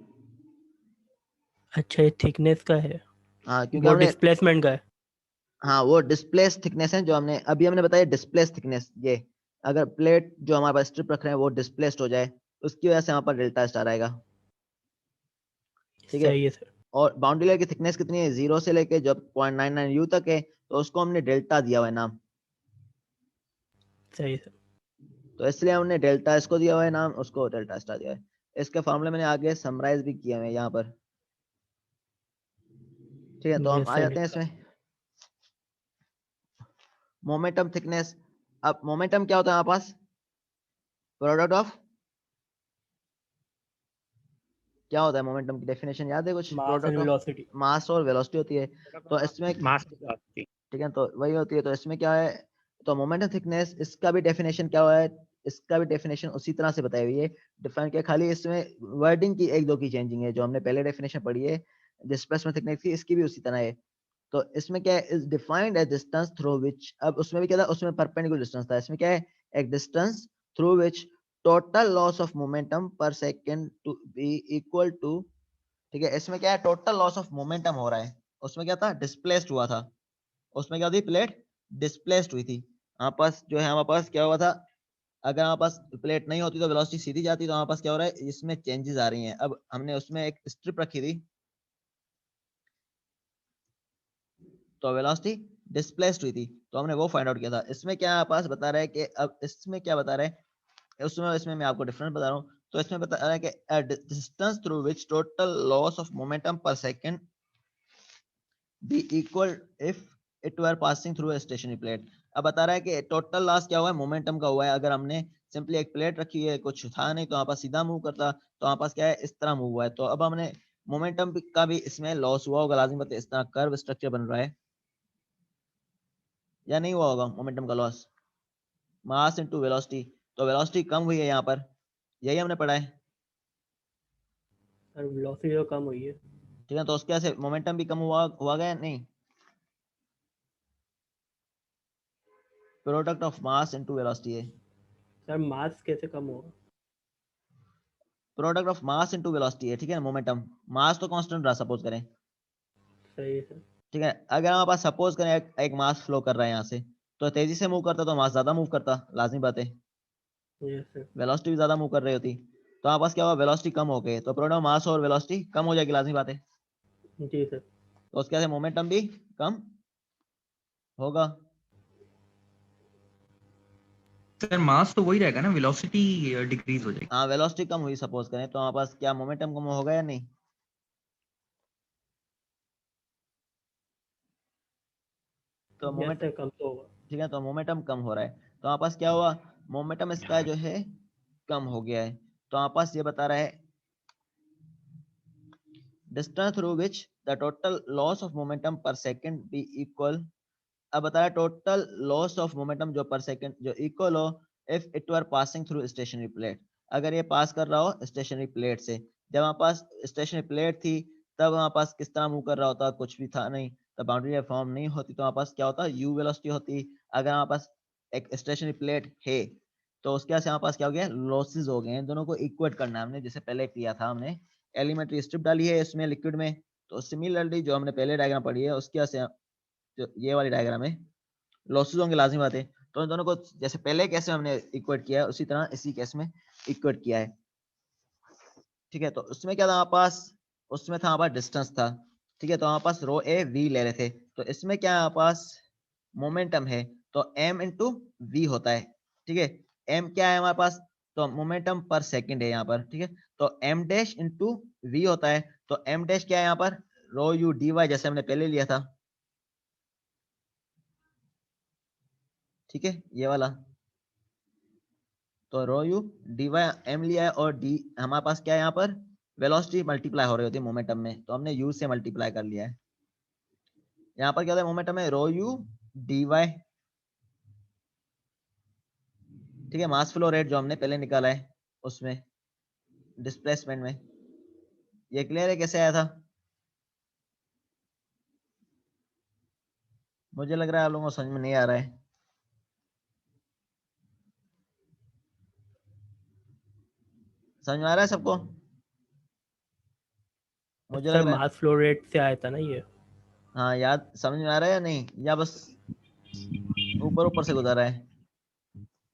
अच्छा, ये थिकनेस का है, हाँ क्योंकि वो हमने, डिस्प्लेसमेंट का है। हाँ वो डिस्प्लेस थिकनेस है जो हमने अभी हमने बताया, डिस्प्लेस थिकनेस। ये अगर प्लेट जो हमारे पास स्ट्रिप रख रहे हैं वो डिस्प्लेस्ड हो जाए, उसकी वजह से वहां पर डेल्टा स्टार आएगा, ठीक है। सही है सर। और बाउंड्री लेयर की थिकनेस कितनी है, 0 से लेके जब 0.99 यू तक है, तो उसको हमने डेल्टा दिया हुआ है नाम, सही है सर। तो इसलिए हमने डेल्टा इसको दिया हुआ है नाम, उसको डेल्टा स्टार दिया है। इसके फॉर्मूले मैंने आगे समराइज भी किया है यहाँ पर, ठीक है। तो हम यस आ सर, जाते हैं लिखा। इसमें मोमेंटम थिकनेस। अब मोमेंटम क्या होता है हमारे पास, प्रोडक्ट ऑफ, क्या होता है मोमेंटम की डेफिनेशन याद है कुछ? Mass and product of velocity. Mass और वेलोसिटी होती है, तो इसमें मास वेलोसिटी। ठीक है, तो वही होती है। तो इसमें क्या है, तो मोमेंटम थिकनेस, इसका भी डेफिनेशन क्या हुआ है, इसका भी डेफिनेशन उसी तरह से बताई हुई है, डिफाइन किया, खाली इसमें वर्डिंग की एक दो की चेंजिंग है। जो हमने पहले डेफिनेशन पढ़ी है डिस्प्लेसमेंट थिकनेस की, इसकी भी उसी तरह है। तो इसमें क्या है, is defined as distance through which, अब उसमें भी क्या था, उसमें परपेंडिकुलर डिस्टेंस था, इसमें क्या है, एक distance through which total loss of momentum per second to be equal to, ठीक है। इसमें क्या है, टोटल लॉस ऑफ मोमेंटम हो रहा है, उसमें क्या था, डिस्प्लेस्ड हुआ था, उसमें क्या थी, प्लेट डिस्प्लेस्ड हुई थी। हमारे पास जो है, हमारे पास क्या हुआ था, अगर हमारे पास प्लेट नहीं होती तो वेलोसिटी सीधी जाती, तो हमारे पास क्या हो रहा है, इसमें चेंजेस आ रही हैं। अब हमने उसमें एक स्ट्रिप रखी थी, तो वेलोसिटी डिस्प्लेस्ड हुई थी, तो हमने वो फाइंड आउट किया था। इसमें क्या हमारे पास बता रहा है कि, अब इसमें क्या बता रहा है, उसमें इसमें मैं आपको डिफरेंस बता रहा हूँ। तो इसमें बता रहा है कि distance through which total loss of momentum per second be equal if it were passing through a stationary plate. अब बता रहा है कि टोटल लॉस क्या हुआ है, मोमेंटम का हुआ है। अगर हमने सिंपली एक प्लेट रखी है, कुछ था नहीं, तो हमारे पास सीधा मूव करता, तो हमारे पास क्या है, इस तरह मूव हुआ है। तो अब हमने मोमेंटम का भी इसमें लॉस हुआ होगा लाजिम बात है, इस तरह कर्व स्ट्रक्चर बन रहा है, या नहीं हुआ होगा मोमेंटम का लॉस, मास इनटू वेलोसिटी। तो वेलोसिटी कम हुई है यहाँ पर, यही हमने पढ़ा है, सर वेलोसिटी तो कम हुई है। ठीक है। तो उसके से मोमेंटम भी कम हुआ गया नहीं, product of mass into velocity है, सर मास कैसे कम होगा? Product of mass into velocity है, ठीक है। मोमेंटम, मास तो कांस्टेंट रहा सपोज करें, सही है सर। ठीक है। अगर हमारे पास सपोज करें एक मास फ्लो कर रहा है यहाँ से, तो तेजी से मूव करता तो मास ज्यादा मूव करता, लाजमी बात है, यस सर। वेलोसिटी भी ज्यादा मूव कर रही होती। तो हमारे पास क्या हुआ, वेलोसिटी कम हो गई, तो प्रोडक्ट मास और वेलोसिटी कम हो जाएगी, लाजमी बात है। जी सर। तो उसके बाद मोमेंटम भी कम होगा। सर मास तो वही रहेगा ना, वेलोसिटी डिक्रीज हो जाएगी। हाँ वेलोसिटी कम हुई सपोज करें, तो हमारे पास क्या मोमेंटम कम होगा या नहीं, तो यस मोमेंट, सर, कम तो होगा। ठीक है, तो मोमेंटम कम हो रहा है, तो हमारे पास क्या हुआ, मोमेंटम इसका जो है कम हो गया है। तो हमारे पास ये बता रहा है distance through which the total loss of momentum per second be equal। अब बता रहा है टोटल लॉस ऑफ मोमेंटम जो पर सेकंड जो इक्वल हो if it were passing through stationary plate, अगर ये पास कर रहा हो स्टेशनरी प्लेट से। जब हमारे पास स्टेशनरी प्लेट थी तब हमारे पास किस तरह मूव कर रहा होता, कुछ भी था नहीं, तब बाउंड्री फॉर्म नहीं होती, तो हमारे पास क्या होता, यू वेलोसिटी होती। अगर हमारे पास एक स्टेशनरी प्लेट है तो उसके वजह से हमारे पास क्या हो गया, लॉसेस हो गए हैं। दोनों को इक्वेट करना है हमने, जैसे पहले किया था हमने एलिमेंट्री स्ट्रिप डाली है इसमें लिक्विड में, तो सिमिलरली जो हमने पहले डायग्राम पढ़ी है उसके वजह से जो ये वाली डायग्राम है लॉसेस होंगे लाजमी बात है। तो इन दोनों को जैसे पहले केस में हमने इक्वेट किया है उसी तरह इसी केस में इक्वेट किया है। ठीक है, तो उसमें क्या था हमारे पास, उसमें था हमारे पास डिस्टेंस था। ठीक है, तो हमारे पास रो ए वी ले रहे थे, तो इसमें क्या है हमारे पास मोमेंटम है, तो m इंटू वी होता है। ठीक है, m क्या है हमारे पास, तो मोमेंटम पर सेकंड है यहाँ पर। ठीक है, तो m डैश इंटू वी होता है, तो m डैश क्या है यहाँ पर, रो यू डी वाई, जैसे हमने पहले लिया था। ठीक है, ये वाला, तो rho u D Y M लिया है, और डी हमारे पास क्या है यहाँ पर, वेलोसिटी मल्टीप्लाई हो रही होती है मोमेंटम में, तो हमने यू से मल्टीप्लाई कर लिया है। यहाँ पर क्या होता है मोमेंटम में रो यू डी वाई। ठीक है, मास फ्लो रेट जो हमने पहले निकाला है उसमें डिस्प्लेसमेंट में, ये क्लियर है कैसे आया था, मुझे लग रहा है आप लोगों को समझ में नहीं आ रहा है। समझ में आ रहा है सबको, मुझे लग सर रहा है। मास फ्लो रेट से आया था ना ये। हाँ याद, समझ में आ रहा है या नहीं, या बस ऊपर ऊपर से गुजर रहा है।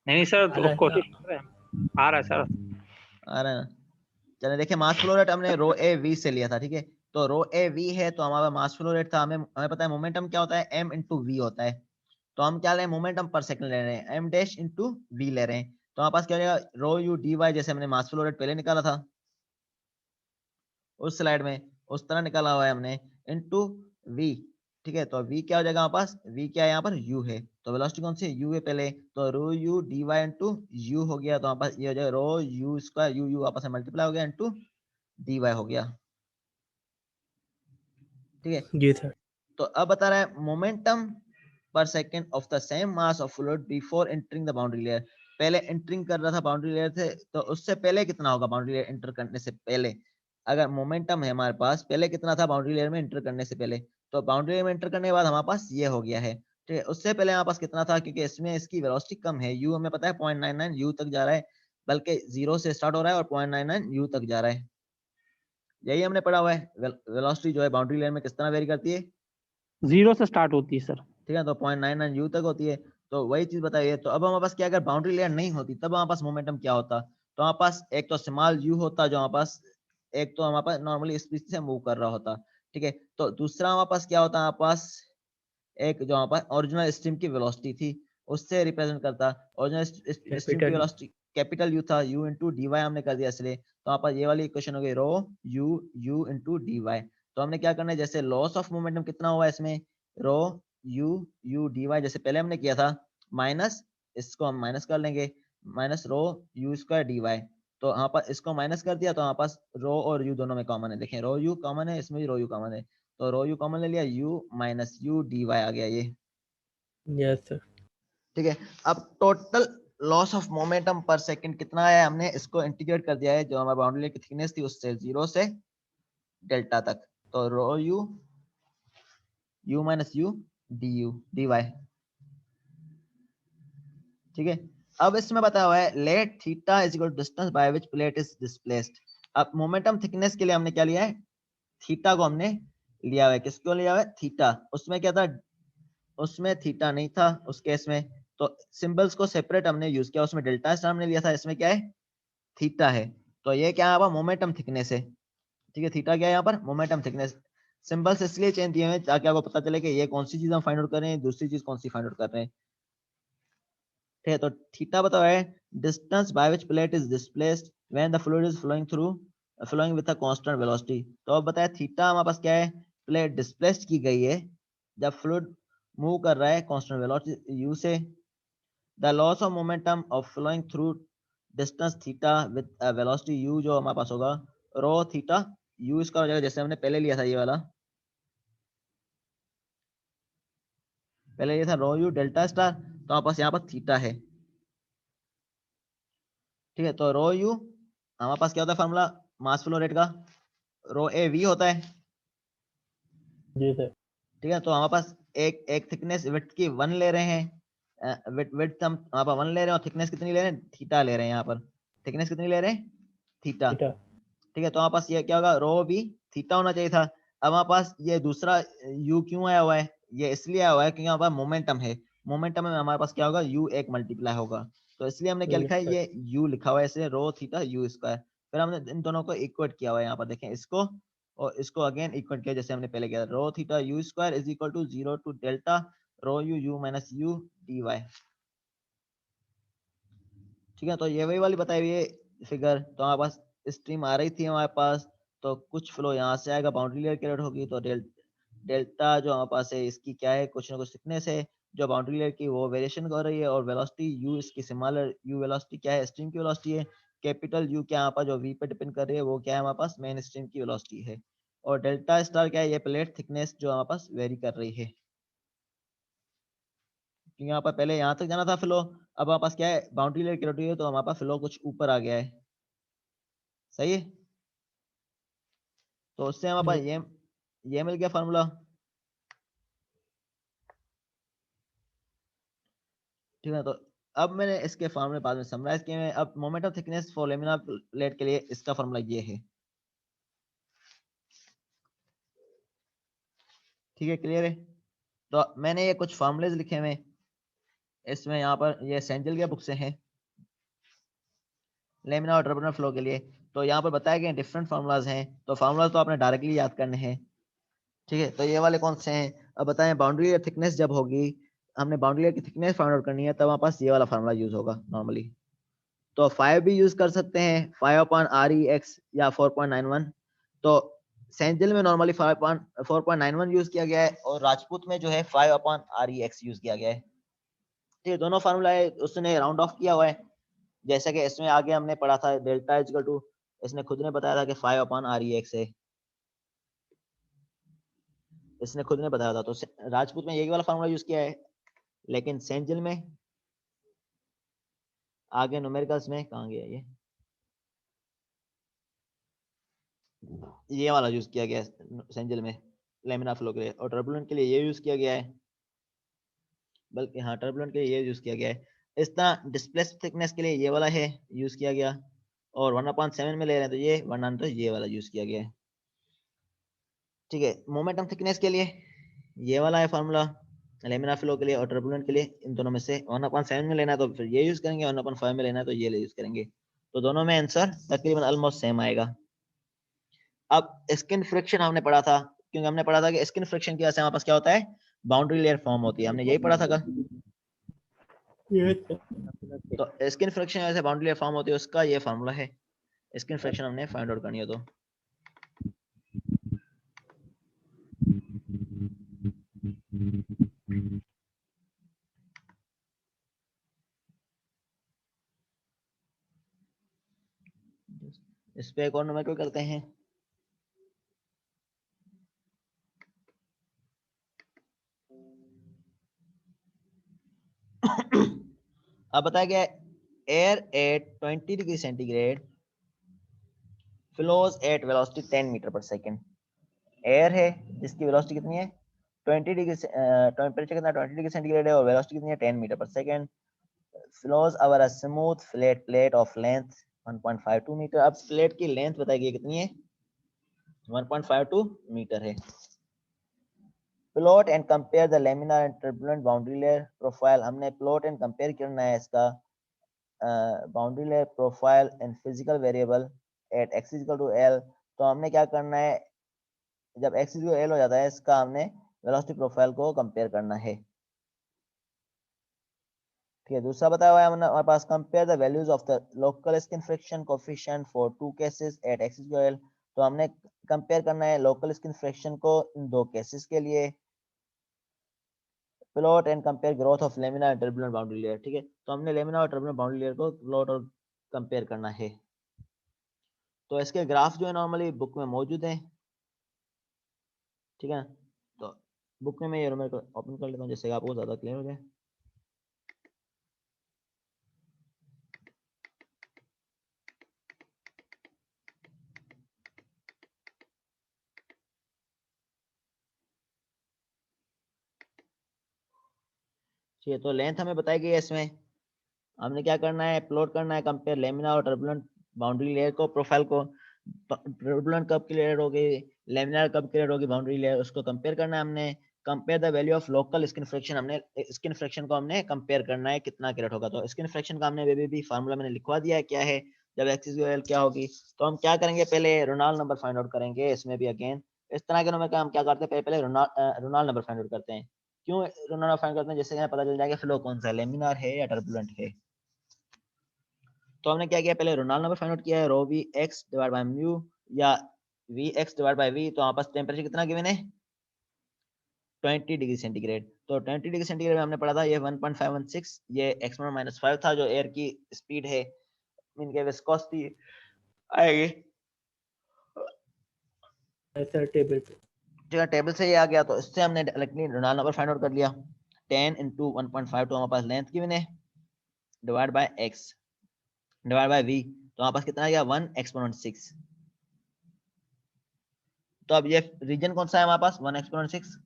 नहीं सर, आ तो रहा है कोशिश सर। कर रहे हैं, आ रहा है सर। आ रहा है ना, चलिए देखिए मास फ्लो रेट हमने रो ए वी से लिया था। ठीक है, तो रो ए वी है तो हमारा मास फ्लो रेट था, हमें हमें पता है मोमेंटम क्या होता है, एम इंटू वी होता है। तो हम क्या ले रहे हैं, मोमेंटम पर सेकंड ले रहे हैं, एम डैश इंटू वी ले रहे हैं। तो हमारे पास क्या हो जाएगा, रो यू डी वाई, जैसे हमने मास फ्लो रेट पहले निकाला था उस स्लाइड में, उस तरह निकाला हुआ है हमने, इंटू वी। ठीक है, तो वी क्या हो जाएगा हमारे पास, वी क्या है यहाँ पर, यू है, तो वेलोसिटी कौन सी है, यू है पहले, तो rho u D y into u हो गया, तो हमारे पास ये हो जाएगा rho you square u u आपस में मल्टीप्लाई हो गया इंटू डी वाई हो गया। ठीक है, जी सर। तो अब बता रहा है momentum per second of the same mass of fluid before entering the boundary layer. पहले एंटरिंग कर रहा था बाउंड्री लेयर थे, तो उससे पहले कितना होगा बाउंड्री लेयर एंटर करने से पहले, अगर मोमेंटम है हमारे पास पहले कितना था बाउंड्री लेयर में एंटर करने से पहले, तो बाउंड्री लेयर में एंटर करने के बाद हमारे पास ये हो गया है। ठीक है, उससे पहले हमारे पास कितना था, क्योंकि इसमें इसकी वेलोसिटी कम है, यू हमें पता है 0.99 यू तक जा रहा है, बल्कि 0 से स्टार्ट हो रहा है और 0.99 यू तक जा रहा है। यही हमने पढ़ा हुआ है, वेलोसिटी जो है बाउंड्री लेयर में किस तरह वेरी करती है। 0 से स्टार्ट होती है सर। ठीक है, तो 0.99 यू तक होती है, तो वही चीज बताइए। तो अब हमारे पास क्या, अगर बाउंड्री लेयर नहीं होती तब हमारे पास मोमेंटम क्या होता, तो हमारे पास एक तो स्मॉल यू होता जो हमारे पास, एक तो हमारे पास नॉर्मली स्पीड से मूव कर रहा होता। ठीक है, तो दूसरा हमारे पास क्या होता है, हमारे पास एक जो हमारे पास ओरिजिनल स्ट्रीम की वेलोसिटी थी उससे रिप्रेजेंट करता, ओरिजिनल स्ट्रीम की कैपिटल। वेलोसिटी कैपिटल यू था, यू इंटू डी वाई हमने कर दिया इसलिए, तो हमारे पास ये वाली इक्वेशन हो गई rho u u into D Y. तो हमने क्या करना है, जैसे लॉस ऑफ मोमेंटम कितना हुआ इसमें, रो यू यू डी वाई जैसे पहले हमने किया था, माइनस इसको हम माइनस कर लेंगे, minus rho you square D Y. तो यहाँ पर इसको माइनस कर दिया तो हमारे पास रो और यू दोनों में कॉमन है, देखें रो यू कॉमन है, इसमें भी रो यू कॉमन है, तो रो यू कॉमन ले लिया, u minus u D y आ गया ये। Yes sir. ठीक है, अब total loss of momentum per second कितना है, हमने इसको इंटीग्रेट कर दिया है, जो हमारी बाउंड्री की थिकनेस थी उससे 0 से डेल्टा तक, तो rho u u minus u d u D y. ठीक है, अब इसमें बताया हुआ है let theta is equal to distance by which plate is displaced. अब मोमेंटम थिकनेस के लिए हमने क्या लिया है, थीटा को हमने लिया हुआ है, किसको लिया हुआ है, थीटा। उसमें क्या था, उसमें थीटा नहीं था उस केस में, तो सिंबल्स को सेपरेट हमने यूज किया, उसमें डेल्टा स्टार हमने लिया था, इसमें क्या है थीटा है, तो ये क्या है मोमेंटम थिकनेस है। ठीक है, थीटा क्या है यहाँ पर, मोमेंटम थिकनेस। सिंबल्स इसलिए चेंज दिए हैं ताकि आपको पता चले कि ये कौन सी चीज हम फाइंड आउट कर रहे हैं, दूसरी चीज कौन सी फाइंड आउट कर रहे हैं। ठीक है, तो थीटा बताओ है distance by which plate is displaced when the fluid is flowing with a constant velocity. तो अब बताया थीटा हमारे पास क्या है, प्लेट डिस्प्लेस्ड की गई है जब फ्लूइड मूव कर रहा है कांस्टेंट वेलोसिटी u से। The loss of momentum of flowing through distance theta with velocity u जो हमारे पास होगा रो थीटा यू स्क्वायर हो जाएगा जैसे हमने पहले लिया था ये वाला, पहले ये था रो यू डेल्टा स्टार, तो हमारे पास यहाँ पर थीटा है। ठीक है, तो रो यू हमारे पास क्या होता है फॉर्मूला मास फ्लो रेट का, रो ए वी होता है। जी सर। ठीक है, तो हमारे पास एक थिकनेस विड्थ की 1 ले रहे हैं, विड्थ हम यहाँ पर 1 ले रहे हैं और थिकनेस कितनी ले रहे हैं, थीटा ले रहे हैं। यहाँ पर थिकनेस कितनी ले रहे हैं, थीटा। थीटा। ठीक है, तो हमारे पास ये क्या होगा, रो बी थीटा होना चाहिए था। अब हमारे पास ये दूसरा यू क्यों आया हुआ है, ये इसलिए आया हुआ है क्योंकि यहाँ पर मोमेंटम है, मोमेंटम में हमारे पास क्या होगा, यू एक मल्टीप्लाई होगा, तो इसलिए हमने क्या लिखा है, ये यू लिखा हुआ है, इसलिए रो थीटा यू स्क्वायर। फिर हमने इन दोनों को इक्वेट किया हुआ है, यहाँ पर देखें इसको और इसको अगेन इक्वेट किया जैसे हमने पहले किया, rho theta u square is equal to 0 to delta rho u u minus u D y. ठीक है, तो ये वही वाली बताई हुई है फिगर। तो हमारे पास स्ट्रीम आ रही थी हमारे पास, तो कुछ फ्लो यहाँ से आएगा, बाउंड्री लेयर क्रिएट होगी, तो डेल्टा जो हमारे पास है इसकी क्या है, कुछ ना कुछ थिकनेस है जो बाउंड्री लेयर की वो वेरिएशन कर रही है, और वेलोसिटी यू इसकी सिमिलर, यू वेलोसिटी क्या है, स्ट्रीम की वेलोसिटी है। कैपिटल यू क्या यहाँ पर जो वी पे डिपेंड कर रही है वो क्या है हमारे पास, मेन स्ट्रीम की वेलोसिटी है। और डेल्टा स्टार क्या है, ये प्लेट थिकनेस जो हमारे पास वेरी कर रही है, क्योंकि यहाँ पर पहले यहाँ तक जाना था फ्लो, अब हमारे पास क्या है, बाउंड्री लेयर क्रिएट हुई है तो हमारे पास फ्लो कुछ ऊपर आ गया है। सही है, तो उससे हमारे पास ये मिल गया फार्मूला। ठीक है, तो अब मैंने इसके फार्मूले बाद में समराइज किए हैं। अब moment of thickness for laminar plate के लिए इसका फार्मूला ये है। ठीक है, क्लियर है। तो मैंने ये कुछ फार्मूलेज लिखे हुए हैं इसमें, यहाँ पर ये सेंजल के बुक से हैं लेमिनार और टर्बुलेंट फ्लो के लिए। तो यहाँ पर बताए गए डिफरेंट फार्मूलाज हैं, तो फार्मूलाज तो आपने डायरेक्टली याद करने हैं। ठीक है, तो ये वाले कौन से हैं, अब बताएं। बाउंड्री लेयर थिकनेस जब होगी, हमने बाउंड्री लेयर की थिकनेस फाइंड आउट करनी है, तब हमारे पास ये वाला फार्मूला यूज होगा नॉर्मली। तो 5 भी यूज कर सकते हैं, 5/REX या 4.91। तो सेंजल में नॉर्मली 4.91 यूज किया गया है, और राजपूत में जो है 5/REX यूज किया गया है। ये दोनों फार्मूला है, उसने राउंड ऑफ किया हुआ है, जैसा कि इसमें आगे हमने पढ़ा था डेल्टा इज इक्वल टू, इसने खुद ने बताया था कि 5/REX है, इसने खुद ने बताया था। तो राजपूत में यही वाला फार्मूला यूज किया है, लेकिन सेंजल में आगे न्यूमेरिकल्स में कहाँ गया, ये वाला यूज किया गया है सेंजल में लेमिनार फ्लो के लिए, और टर्बुलेंट के लिए ये यूज किया गया है, बल्कि हाँ टर्बुलेंट के लिए ये यूज किया गया है। इस तरह डिस्प्लेस थिकनेस के लिए ये वाला है यूज किया गया, और 1/7 में ले रहे हैं तो ये, वरना तो ये वाला यूज किया गया है। ठीक है, मोमेंटम थिकनेस के लिए ये वाला है फार्मूला लेमिनार फ्लो के लिए, और टर्बुलेंट के लिए इन दोनों में से 1/7 में लेना है तो फिर ये यूज करेंगे, 1/5 में लेना है तो ये यूज करेंगे, तो दोनों में आंसर तकरीबन ऑलमोस्ट सेम आएगा। अब स्किन फ्रिक्शन हमने पढ़ा था, क्योंकि हमने पढ़ा था कि स्किन फ्रिक्शन की वजह से हमारे पास क्या होता है, बाउंड्री लेयर फॉर्म होती है, हमने यही पढ़ा था कल। तो स्किन फ्रिक्शन की वजह से बाउंड्री लेयर फॉर्म होती है, उसका ये फार्मूला है, स्किन फ्रिक्शन हमने फाइंड आउट करनी है तो। इस पे एक और नंबर करते हैं। अब बताया गया air at 20 degree centigrade flows at velocity 10 metre per second. Air है जिसकी वेलोसिटी कितनी है 20 डिग्री, टेम्परेचर कितना 20 डिग्री सेंटीग्रेड है, और वेलोसिटी कितनी है 10 metre per second, flows over a smooth flat plate of length 1.52 metre. अब प्लेट की लेंथ बताइए कितनी है, 1.52 मीटर है। Plot and compare the laminar and turbulent boundary layer profile, हमने प्लॉट एंड कंपेयर करना है इसका boundary layer profile and physical variable at x equal to L. तो हमने क्या करना है, जब एक्स इक्वल टू एल हो जाता है, इसका हमने वेलोसिटी प्रोफाइल को कंपेयर करना है। ठीक है, दूसरा बताया हुआ है हमारे पास, compare the values of the local skin friction coefficient for two cases at x equal to L. तो हमने कंपेयर करना है लोकल स्किन फ्रिक्शन को इन दो केसेस के लिए। Plot and compare growth of laminar and turbulent boundary layer. ठीक है, तो हमने लेमिनार और टर्बुलेंट बाउंड्री लेयर को प्लॉट और कंपेयर करना है। तो इसके ग्राफ जो है नॉर्मली बुक में मौजूद है, ठीक है ना। तो बुक में मैं ये मैं ओपन कर लेता हूँ जिससे आपको ज़्यादा क्लियर हो जाए। ठीक है, तो लेंथ हमें बताई गई है, इसमें हमने क्या करना है, प्लॉट करना है कंपेयर लेमिनार और टर्बुलेंट बाउंड्री लेयर को, प्रोफाइल को। टर्बुलेंट कब क्लियर होगी, लेमिनार कब क्लियर होगी बाउंड्री लेयर, उसको कंपेयर करना है हमने। Compare the value of local skin fraction, हमने स्किन फ्रैक्शन को हमने कंपेयर करना है कितना क्लियर होगा। तो स्किन फ्रैक्शन का हमने भी फार्मूला मैंने लिखवा दिया है क्या है, जब एक्सिस की वैल्यू क्या होगी। तो हम क्या करेंगे, पहले रोनाल्ड नंबर फाइंड आउट करेंगे। इसमें भी अगेन इस तरह के नंबर का हम क्या करते हैं, पहले रोनाल्ड नंबर फाइंड आउट करते हैं। क्यों रोनाल्ड फाइंड करते हैं, जिससे हमें पता चल जाएगा फ्लो कौन सा है, लेमिनार है या टर्बुलेंट है। तो हमने क्या किया, पहले रोनाल्ड नंबर फाइंड आउट किया है, rho v x divide by mu या v x divide by we. तो हमारे पास टेम्परेचर कितना गिवन है, 20 डिग्री सेंटीग्रेड। तो 20 डिग्री सेंटीग्रेड में हमने पढ़ा था ये 1.516, ये एक्स -5 था, जो एयर की स्पीड है, इनके विस्कोसिटी आएगी। ऐसा टेबल पे ठीक है, टेबल से ये आ गया। तो इससे हमने directly Reynolds number find out कर लिया। 10 × 1.5, तो हमारे पास लेंथ गिवन है, divide by X divide by we. तो हमारे पास कितना आ गया, 1 एक्सपोनेंट 6। तो अब ये रीजन कौन सा है हमारे पास, 1 एक्सपोनेंट 6।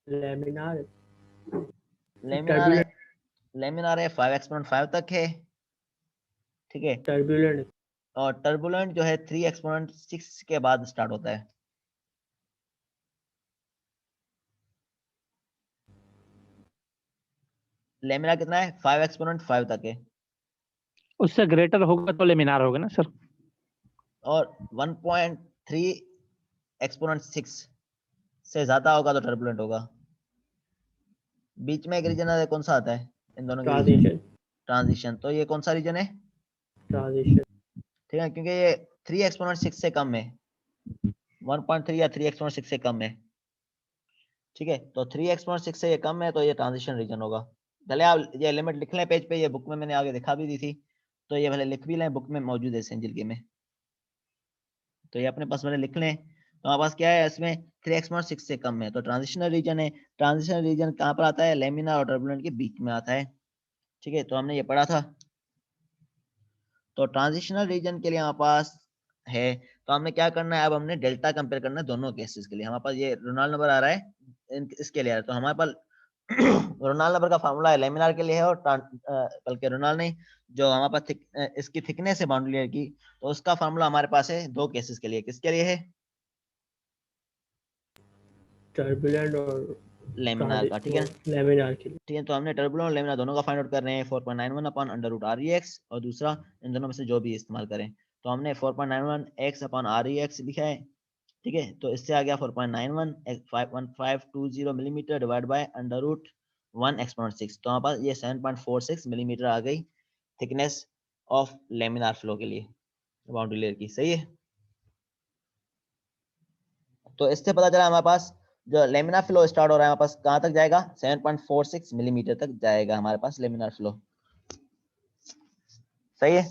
लेमिनार लेमिनार है, टर्बुलेंट लेमिनार है 5 एक्सपोनेंट 5 तक है, ठीक है। टर्बुलेंट और टर्बुलेंट जो है 3 एक्सपोनेंट 6 के बाद स्टार्ट होता है। लेमिनार कितना है, 5 एक्सपोनेंट 5 तक है। उससे ग्रेटर होगा तो लेमिनार होगा ना सर। और 1.3 एक्सपोनेंट 6 से ज्यादा होगा तो टर्बुलेंट होगा। बीच में एक रीजन है, कौन सा आता है इन दोनों के बीच में, ट्रांजिशन ट्रांजिशन। तो ये कौन सा रीजन है, ट्रांजिशन ठीक है, क्योंकि ये 3 एक्सपोनेंट 6 से कम है, 1.3 या 3 एक्सपोनेंट 6 से कम है, ठीक है। तो 3 एक्सपोनेंट 6 से ये कम है, तो ये ट्रांजिशन रीजन होगा। पहले आप ये लिमिट लिख लें पेज पे, ये बुक में मैंने आगे दिखा भी दी थी, तो ये पहले लिख भी लें, बुक में मौजूद है सेंजिल की में। तो ये अपने पास पहले लिख लें। तो हमारे पास क्या है, इसमें 3 एक्सपोनेंट 6 से कम है, तो ट्रांजिशनल रीजन है। ट्रांजिशनल रीजन कहाँ पर आता है, लेमिनार और टर्बुलेंट के बीच में आता है, ठीक है। तो हमने ये पढ़ा था। तो ट्रांजिशनल रीजन के लिए हमारे पास है, तो हमने क्या करना है, अब हमने डेल्टा कंपेयर करना है दोनों केसेस के लिए। हमारे पास ये रोनाल्ड नंबर आ रहा है, इसके लिए आ रहा है। तो हमारे पास रोनाल्ड नंबर का फार्मूला है, लेमिनार के लिए है, और बल्कि रोनाल्ड नहीं, जो हमारे पास इसकी थिकनेस है बाउंड्री लेयर की, तो उसका फार्मूला हमारे पास है दो केसेस के लिए। किसके लिए है, टर्बुलेंट और लेमिनार का, ठीक है। लेमिनार के लिए। ठीक है, तो हमने टर्बुलेंट और लेमिनार दोनों का फाइंड आउट कर रहे हैं, 4.91 upon under root R E X, और दूसरा इन दोनों में से जो भी इस्तेमाल करें। तो हमने 4.91 x upon are E x लिखा है, ठीक है। तो इससे आ गया 4.91 51520 millimetre divide by under root 1 exponent 6। तो हमारे पास ये 7.46 मिलीमीटर आ गई थिकनेस ऑफ लेमिनार फ्लो के लिए बाउंड्री लेयर की, सही है। तो इससे पता चला हमारे पास जो लेमिनार फ्लो स्टार्ट हो रहा है हमारे पास कहाँ तक जाएगा, 7.46 मिलीमीटर तक जाएगा हमारे पास लेमिनार फ्लो, सही है।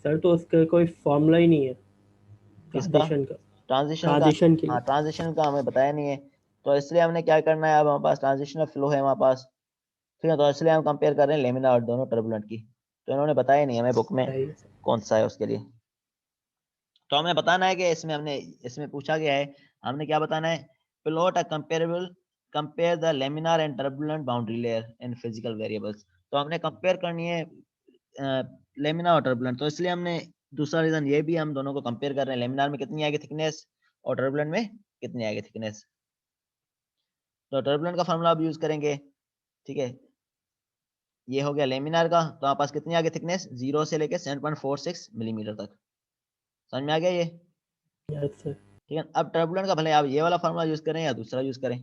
सर तो उसका कोई फॉर्मूला ही नहीं है किसका, ट्रांजिशन का। ट्रांजिशन का, ट्रांजिशन के हाँ लिए ट्रांजिशन का हमें बताया नहीं है। तो इसलिए हमने क्या करना है, अब हमारे पास ट्रांजिशनल फ्लो है हमारे पास, ठीक है। तो इसलिए हम कंपेयर कर रहे हैं लेमिनार और दोनों टर्बुलेंट की। तो इन्होंने बताया नहीं हमें बुक में सही है। कौन सा है उसके लिए। तो हमें बताना है कि इसमें पूछा गया है, हमने क्या बताना है, plot a compare the laminar and turbulent boundary layer in physical variables. तो हमने कंपेयर करनी है लेमिनार और टर्बुलेंट। तो इसलिए हमने दूसरा रीजन ये भी, हम दोनों को कंपेयर कर रहे हैं, लेमिनार में कितनी आएगी थिकनेस और टर्बुलेंट में कितनी आएगी थिकनेस। तो टर्बुलेंट का फार्मूला अब यूज करेंगे, ठीक है। ये हो गया लेमिनार का, तो हमारे पास कितनी आ गई थिकनेस, 0 से लेके 7.46 मिलीमीटर तक, समझ में आ गया ये, यस सर। ठीक है। अब टर्बुलेंट का भले आप ये वाला फार्मूला यूज करें या दूसरा यूज करें,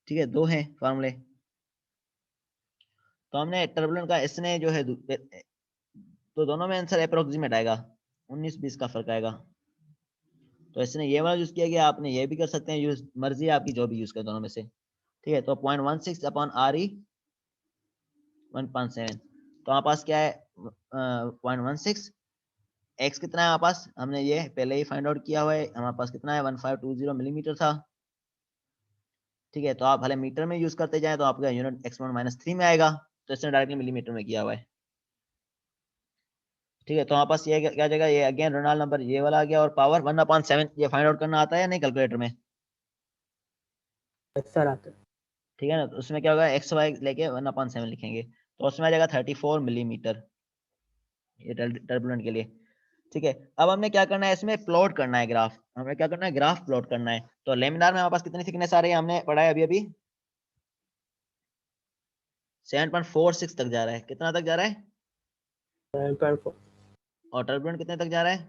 ठीक है, दो हैं फार्मूले। तो हमने टर्बुलेंट का इसने जो है तो दोनों में आंसर अप्रोक्सीमेट आएगा, 19-20 का फर्क आएगा। तो इसने ये वाला यूज किया गया, आपने ये भी कर सकते हैं यूज, मर्जी है आपकी जो भी यूज कर दोनों में से, ठीक है। तो 0.16 अपॉन RE 1.7, तो हमारे पास क्या है 0.16, एक्स कितना है हमारे पास, हमने ये पहले ही फाइंड आउट किया हुआ है, हमारे पास कितना है 1520 मिलीमीटर था, ठीक है। तो आप भले मीटर में यूज करते जाएं तो आपका यूनिट एक्सपोनेंट -3 में आएगा, तो इसने डायरेक्टली मिलीमीटर में किया हुआ है, ठीक है। तो हमारे पास ये क्या जगह, ये अगेन रेनॉल्ड नंबर ये वाला आ गया, और पावर 1/7 ये फाइंड आउट करना आता है या नहीं कैलकुलेटर में, सर आता है। ठीक है ना। तो उसमें क्या होगा, एक्स वाई लेके 1/7 लिखेंगे, तो उसमें आ जाएगा 34 मिलीमीटर, ये टर्बुलेंट के लिए, ठीक है। अब हमने क्या करना है, इसमें प्लॉट करना है ग्राफ, हमें क्या करना है, ग्राफ प्लॉट करना है। तो लेमिनार में हमारे पास कितनी थिकनेस आ रही है, हमने पढ़ा है अभी अभी 7.46 तक जा रहा है, कितना तक जा रहा है, 7.4 और टर्बुलेंट कितने तक जा रहा है,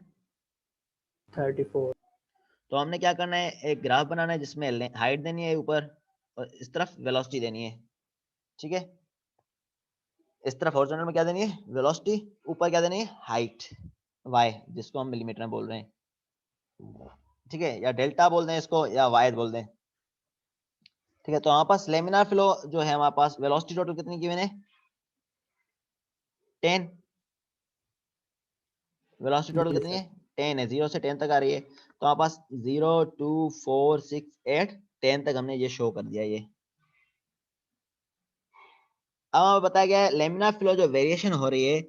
34 तो हमने क्या करना है, एक ग्राफ बनाना है जिसमें हाइट देनी है ऊपर और इस तरफ वेलोसिटी देनी है, ठीक है। इस तरफ हॉरिजॉन्टल में क्या देनी है, वेलोसिटी, ऊपर क्या देनी है, हाइट वाई, जिसको हम मिलीमीटर में बोल रहे हैं, ठीक है, या डेल्टा बोल दें इसको या वाई बोल दें, ठीक है। तो हमारे पास लेमिनार फ्लो जो है, हमारे पास वेलोसिटी टोटल कितनी गिवन है 10, वेलोसिटी टोटल जी कितनी सर। है 10 है, 0 से 10 तक आ रही है, तो हमारे पास 0 2 4 6 8 10 तक हमने ये शो कर दिया ये। अब हमें बताया गया है लेमिनार फ्लो जो वेरिएशन हो रही है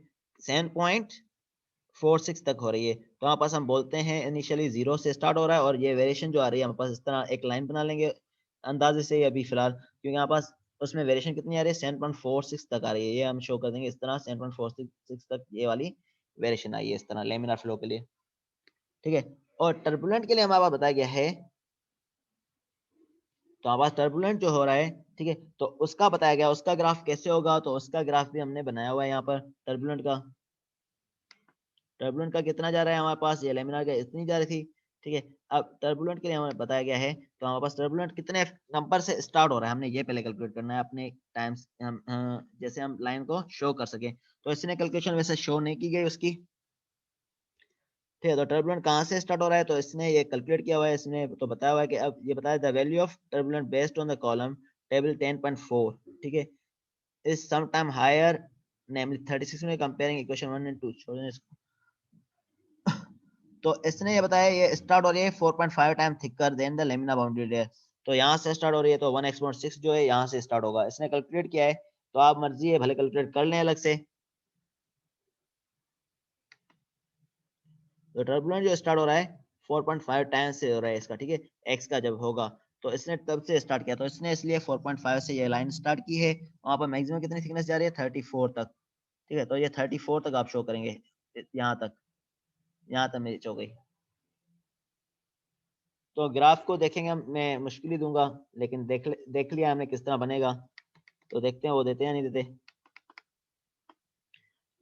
7.46 तक हो रही है, तो हमारे पास हम बोलते हैं इनिशियली 0 से स्टार्ट हो रहा है, और ये वेरिएशन जो आ रही है हमारे पास इस तरह एक लाइन बना लेंगे अंदाजे से अभी फिलहाल, क्योंकि हमारे पास उसमें वेरिएशन कितनी आ रही है 7.46 तक आ रही है, ये हम शो कर देंगे इस तरह 7.46 तक ये वाली वेरिएशन आई है इस तरह लेमिनार फ्लो के लिए, ठीक है। और टर्बुलेंट के लिए हमारे पास बताया गया है, तो हमारे पास टर्बुलेंट जो हो रहा है, ठीक है, तो उसका बताया गया, उसका ग्राफ कैसे होगा, तो उसका ग्राफ भी हमने बनाया हुआ है यहाँ पर टर्बुलेंट का। टर्बुलेंट का कितना जा रहा है हमारे पास, ये लेमिनार का इतनी जा रही थी, ठीक है। अब टर्बुलेंट के लिए हमें बताया गया है, तो हमारे पास टर्बुलेंट कितने नंबर से स्टार्ट हो रहा है, हमने ये पहले कैलकुलेट करना है अपने टाइम्स, जैसे हम लाइन को शो कर सके, तो इसने कैलकुलेशन वैसे शो नहीं की गई उसकी, ठीक है। तो टर्बुलेंट कहाँ से स्टार्ट हो रहा है, तो इसने ये कैलकुलेट किया हुआ है, इसने तो बताया हुआ है कि अब ये बताया the value of turbulent based on the column table 10.4, ठीक है, इज सम टाइम हायर, नेमली 36 में कंपेयरिंग इक्वेशन 1 एंड 2, छोड़ने इसको। तो इसने ये बताया ये स्टार्ट हो रही है 4.5 time thicker than the lamina boundary layer, तो यहाँ से स्टार्ट हो रही है, तो 1/6 जो है यहाँ से स्टार्ट होगा, इसने कैलकुलेट किया है, तो आप मर्जी है भले कैलकुलेट कर लें अलग से। तो टर्बुलेंट जो स्टार्ट हो रहा है 4.5 टाइम से हो रहा है इसका, ठीक है, एक्स का जब होगा, तो इसने तब से स्टार्ट किया, तो इसने इसलिए 4.5 से ये लाइन स्टार्ट की है, वहां पर मैक्सिमम कितनी थिकनेस जा रही है 34 तक, ठीक है। तो ये 34 तक आप शो करेंगे, यहाँ तक मेरी हो गई। तो ग्राफ को देखेंगे मैं मुश्किल ही दूंगा, लेकिन देख लिया हमने किस तरह बनेगा, तो देखते हैं वो देते हैं या नहीं देते।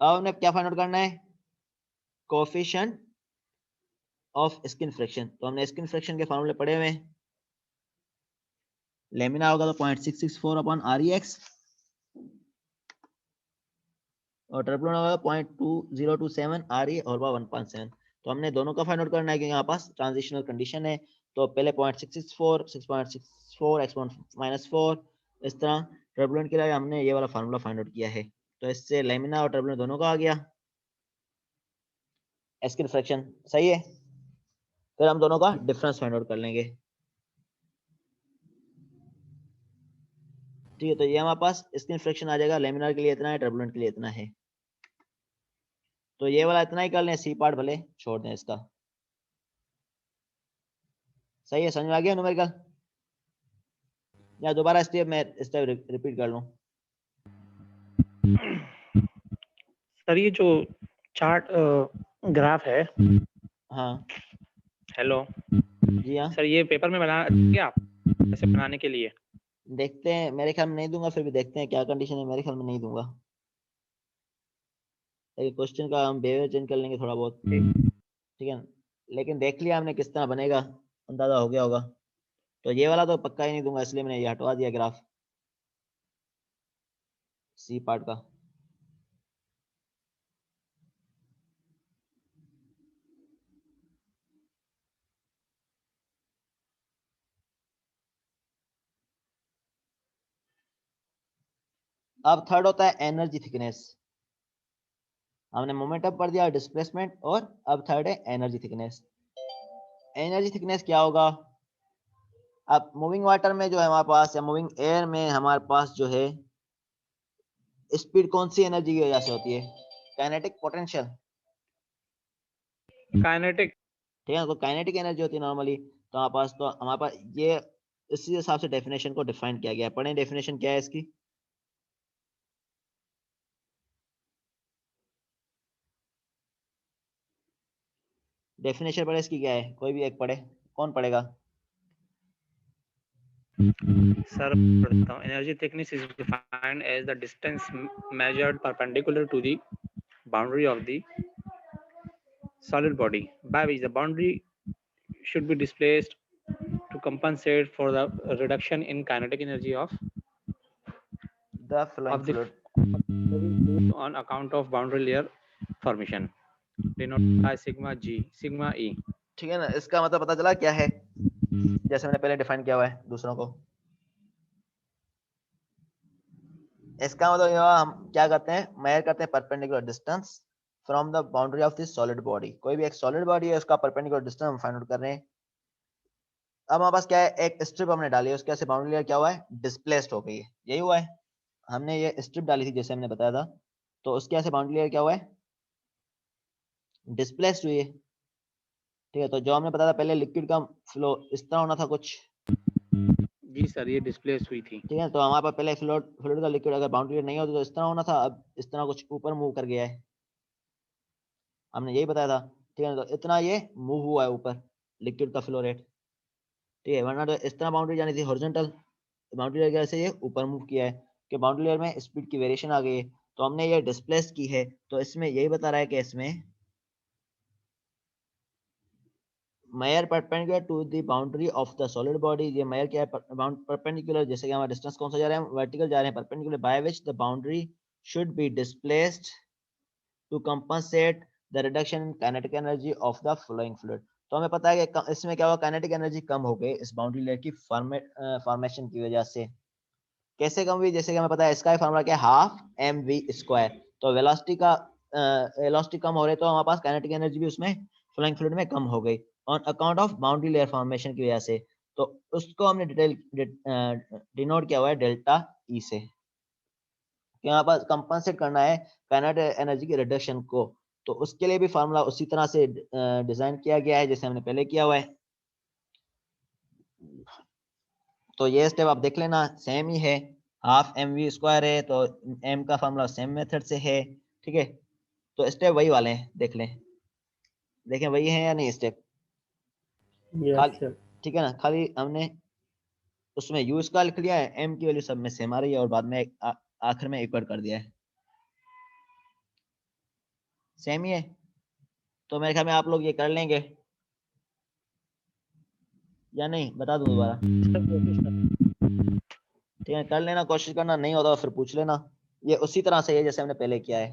अब हमने क्या फाइंड आउट करना है, कोफिशिएंट ऑफ स्किन फ्रिक्शन, तो हमने स्किन फ्रिक्शन के फॉर्मूले पढ़े हुए हैं, लेमिना होगा तो 0.664 अपॉन REX, और टर्बुलेंट होगा 0.2027 RE और 1.7, तो हमने दोनों का फाइंड आउट करना है, क्योंकि यहाँ पास ट्रांजिशनल कंडीशन है, तो पहले 0.664 6.64 x⁻⁴ इस तरह। टर्बुलेंट के लिए हमने ये वाला फार्मूला फाइंड आउट किया है, तो इससे लेमिना और टर्बुलेंट दोनों का आ गया स्किन फ्रैक्शन, सही है। फिर हम दोनों का डिफरेंस फाइंड आउट कर लेंगे, ठीक है। तो ये हमारे पास स्किन फ्रैक्शन आ जाएगा, लेमिनार के लिए इतना है, टर्बुलेंट के लिए इतना है, तो ये वाला इतना ही कर लें, सी पार्ट भले छोड़ दें इसका, सही है, समझ में आ गया न्यूमेरिकल, या दोबारा स्टेप मैं स्टेप रिपीट कर लूं। सर ये जो चार्ट ग्राफ है, हाँ हेलो जी हाँ, सर, ये पेपर में बना क्या आप ऐसे बनाने के लिए? देखते हैं, मेरे ख्याल में नहीं दूंगा, फिर भी देखते हैं क्या कंडीशन है, मेरे ख्याल में नहीं दूंगा, क्वेश्चन का हम बिहेवियर चेंज कर लेंगे थोड़ा बहुत, ठीक है, लेकिन देख लिया हमने किस तरह बनेगा, अंदाजा हो गया होगा, तो ये वाला तो पक्का ही नहीं दूंगा, इसलिए मैंने ये हटवा दिया ग्राफ सी पार्ट का। अब थर्ड होता है एनर्जी थिकनेस। हमने मोमेंटम पढ़ दिया, डिस्प्लेसमेंट, और अब थर्ड है एनर्जी थिकनेस। एनर्जी थिकनेस क्या होगा? अब मूविंग वाटर में जो है हमारे पास, या मूविंग एयर में हमारे पास जो है स्पीड कौन सी एनर्जी की वजह से होती है? Kinetic, potential, kinetic. ठीक है। तो काइनेटिक एनर्जी होती है नॉर्मली। तो हमारे पास ये इसी हिसाब से डेफिनेशन को डिफाइन किया गया है। पढ़ें डेफिनेशन क्या है इसकी। डेफिनेशन पढ़े इसकी क्या है, कोई भी एक पढ़े, कौन पढ़ेगा? सर पढ़ता हूँ। Energy thickness is defined as the distance measured perpendicular to the boundary of the solid body by which the boundary should be displaced to compensate for the reduction in kinetic energy of the flowing the fluid on account of boundary layer formation denoted by sigma g sigma e। ठीक है ना। इसका मतलब पता चला क्या है, जैसे मैंने पहले डिफाइन किया हुआ है दूसरों को। इसका मतलब ये हुआ, हम क्या करते हैं, मेजर करते हैं perpendicular distance from the boundary of this solid body. कोई भी एक सॉलिड बॉडी है, उसका परपेंडिकुलर डिस्टेंस हम फाइंड आउट कर रहे हैं। अब हमारे पास क्या है, एक स्ट्रिप हमने डाली है, उसके से बाउंड्री लेयर क्या हुआ है, डिस्प्लेस्ड हो गई है। यही हुआ है, हमने ये स्ट्रिप डाली थी जैसे हमने बताया था, तो उसके से बाउंड्री लेयर क्या हुआ है, डिस्प्लेस्ड हुई है। ठीक है। तो जो हमने बताया था पहले, लिक्विड का फ्लो इस तरह होना था कुछ। जी सर, ये डिस्प्लेस हुई थी। ठीक है। तो हमारे पास पहले फ्लूइड का लिक्विड अगर बाउंड्री लेयर नहीं होती तो इस तरह होना था, अब इस तरह कुछ ऊपर मूव कर गया है, हमने यही बताया था। ठीक है। तो इतना ये मूव हुआ है ऊपर लिक्विड का फ्लो रेट। ठीक है। वरना तो इस तरह बाउंड्री जानी थी हॉरिजॉन्टल, बाउंड्री लेयर की वजह से ये ऊपर मूव किया है कि बाउंड्री लेयर में स्पीड की वेरिएशन आ गई है, तो हमने ये डिस्प्लेस की है। तो इसमें यही बता रहा है कि इसमें measure perpendicular to the boundary of the solid body. ये मेयर क्या है, परपेंडिकुलर, जैसे कि हमारा डिस्टेंस कौन सा जा रहा है, वर्टिकल जा रहे हैं, perpendicular, by which the boundary should be displaced to compensate the reduction in kinetic energy of the flowing fluid. तो हमें पता है कि इसमें क्या हुआ, काइनेटिक एनर्जी कम हो गई इस बाउंड्री लेयर की फॉर्मेशन की वजह से। कैसे कम हुई? जैसे कि हमें पता है इसका फार्मूला क्या है, हाफ एम वी स्क्वायर। तो वेलोसिटी कम हो रही है, तो हमारे पास काइनेटिक एनर्जी भी उसमें फ्लोइंग फ्लूइड में कम हो गई on account of boundary layer formation की वजह से। तो उसको हमने डिनोट किया हुआ है डेल्टा ई से, कि हमारे पास कंपनसेट करना है काइनेटिक एनर्जी की रिडक्शन को। तो उसके लिए भी फार्मूला उसी तरह से डिजाइन किया गया है जैसे हमने पहले किया हुआ है। तो ये स्टेप आप देख लेना, सेम ही है, हाफ एम वी स्क्वायर है, तो एम का फार्मूला सेम मेथड से है। ठीक है। तो स्टेप वही वाले हैं, देख लें, देखें वही है या नहीं स्टेप, यस खाली। सर। ठीक है ना, खाली हमने उसमें यू स्क्वायर लिख लिया है, एम की वैल्यू सब में सेम आ रही है, और बाद में आखिर में इक्वल कर दिया है, सेम ही है। तो मेरे ख्याल में आप लोग ये कर लेंगे या नहीं, बता दूं दोबारा? ठीक है, कर लेना, कोशिश करना, नहीं होता तो फिर पूछ लेना। ये उसी तरह से है जैसे हमने पहले किया है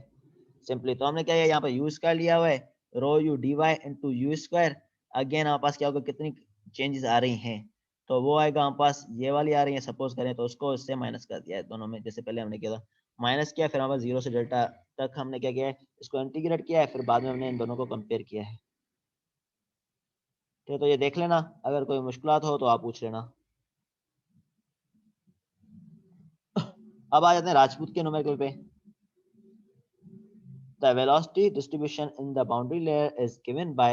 सिंपली। तो हमने क्या है, यहाँ पर यू स्क्वायर लिया हुआ है, rho u D y into u square. Again हमारे पास क्या होगा, कितनी चेंजेस आ रही हैं, तो वो आएगा हमारे पास, ये वाली आ रही है सपोज करें, तो उसको इससे माइनस कर दिया है दोनों में, जैसे पहले हमने किया था, माइनस किया, फिर हमारे जीरो से डेल्टा तक हमने क्या किया है, इसको इंटीग्रेट किया है, फिर बाद में हमने इन दोनों को कंपेयर किया है। ठीक है। तो ये देख लेना, अगर कोई मुश्किलात हो तो आप पूछ लेना। अब आ जाते हैं राजपूत के न्यूमेरिकल पे। The velocity distribution in the boundary layer is given by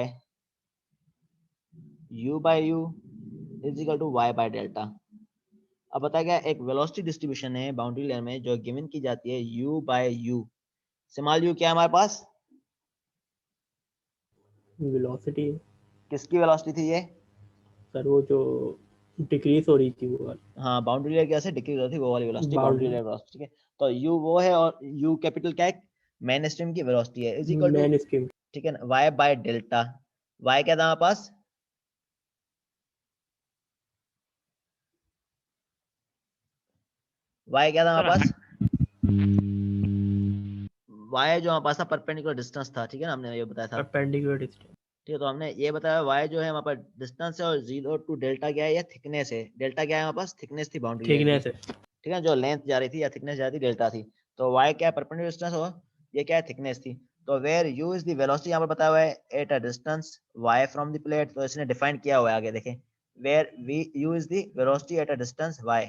u by u is equal to y by delta। अब बताया गया एक वेलोसिटी डिस्ट्रीब्यूशन है बाउंड्री लेयर में जो गिवन की जाती है u by u। Small u क्या है हमारे पास, वेलोसिटी किसकी वेलोसिटी थी ये? सर, वो जो डिक्रीज हो रही थी वो वाली। हाँ, बाउंड्री लेयर कैसे डिक्रीज होती है, वो वाली velocity boundary boundary layer velocity. ठीक है। तो u वो है, और u कैपिटल क्या है, मेन स्ट्रीम की वेलोसिटी है, is equal to, main stream. ठीक है ना, y बाय डेल्टा। y क्या था हमारे पास, y क्या था हमारे पास, y जो हमारे पास था परपेंडिकुलर डिस्टेंस था। ठीक है ना, हमने ये बताया था। Perpendicular distance. ठीक है। तो हमने ये बताया y जो है हमारे पास डिस्टेंस है, और 0 टू डेल्टा क्या है, ये थिकनेस है। डेल्टा क्या है हमारे पास, थिकनेस थी बाउंड्री लेयर थिकनेस की। है। ठीक है, जो लेंथ जा रही थी या थिकनेस जा रही थी डेल्टा थी, तो y क्या परपेंडिकुलर डिस्टेंस होगा, ये क्या है थिकनेस थी। तो where u is the velocity, यहाँ पर बताया हुआ है at a distance y from the plate, तो इसने डिफाइन किया हुआ है आगे देखें, where u is the velocity at a distance y।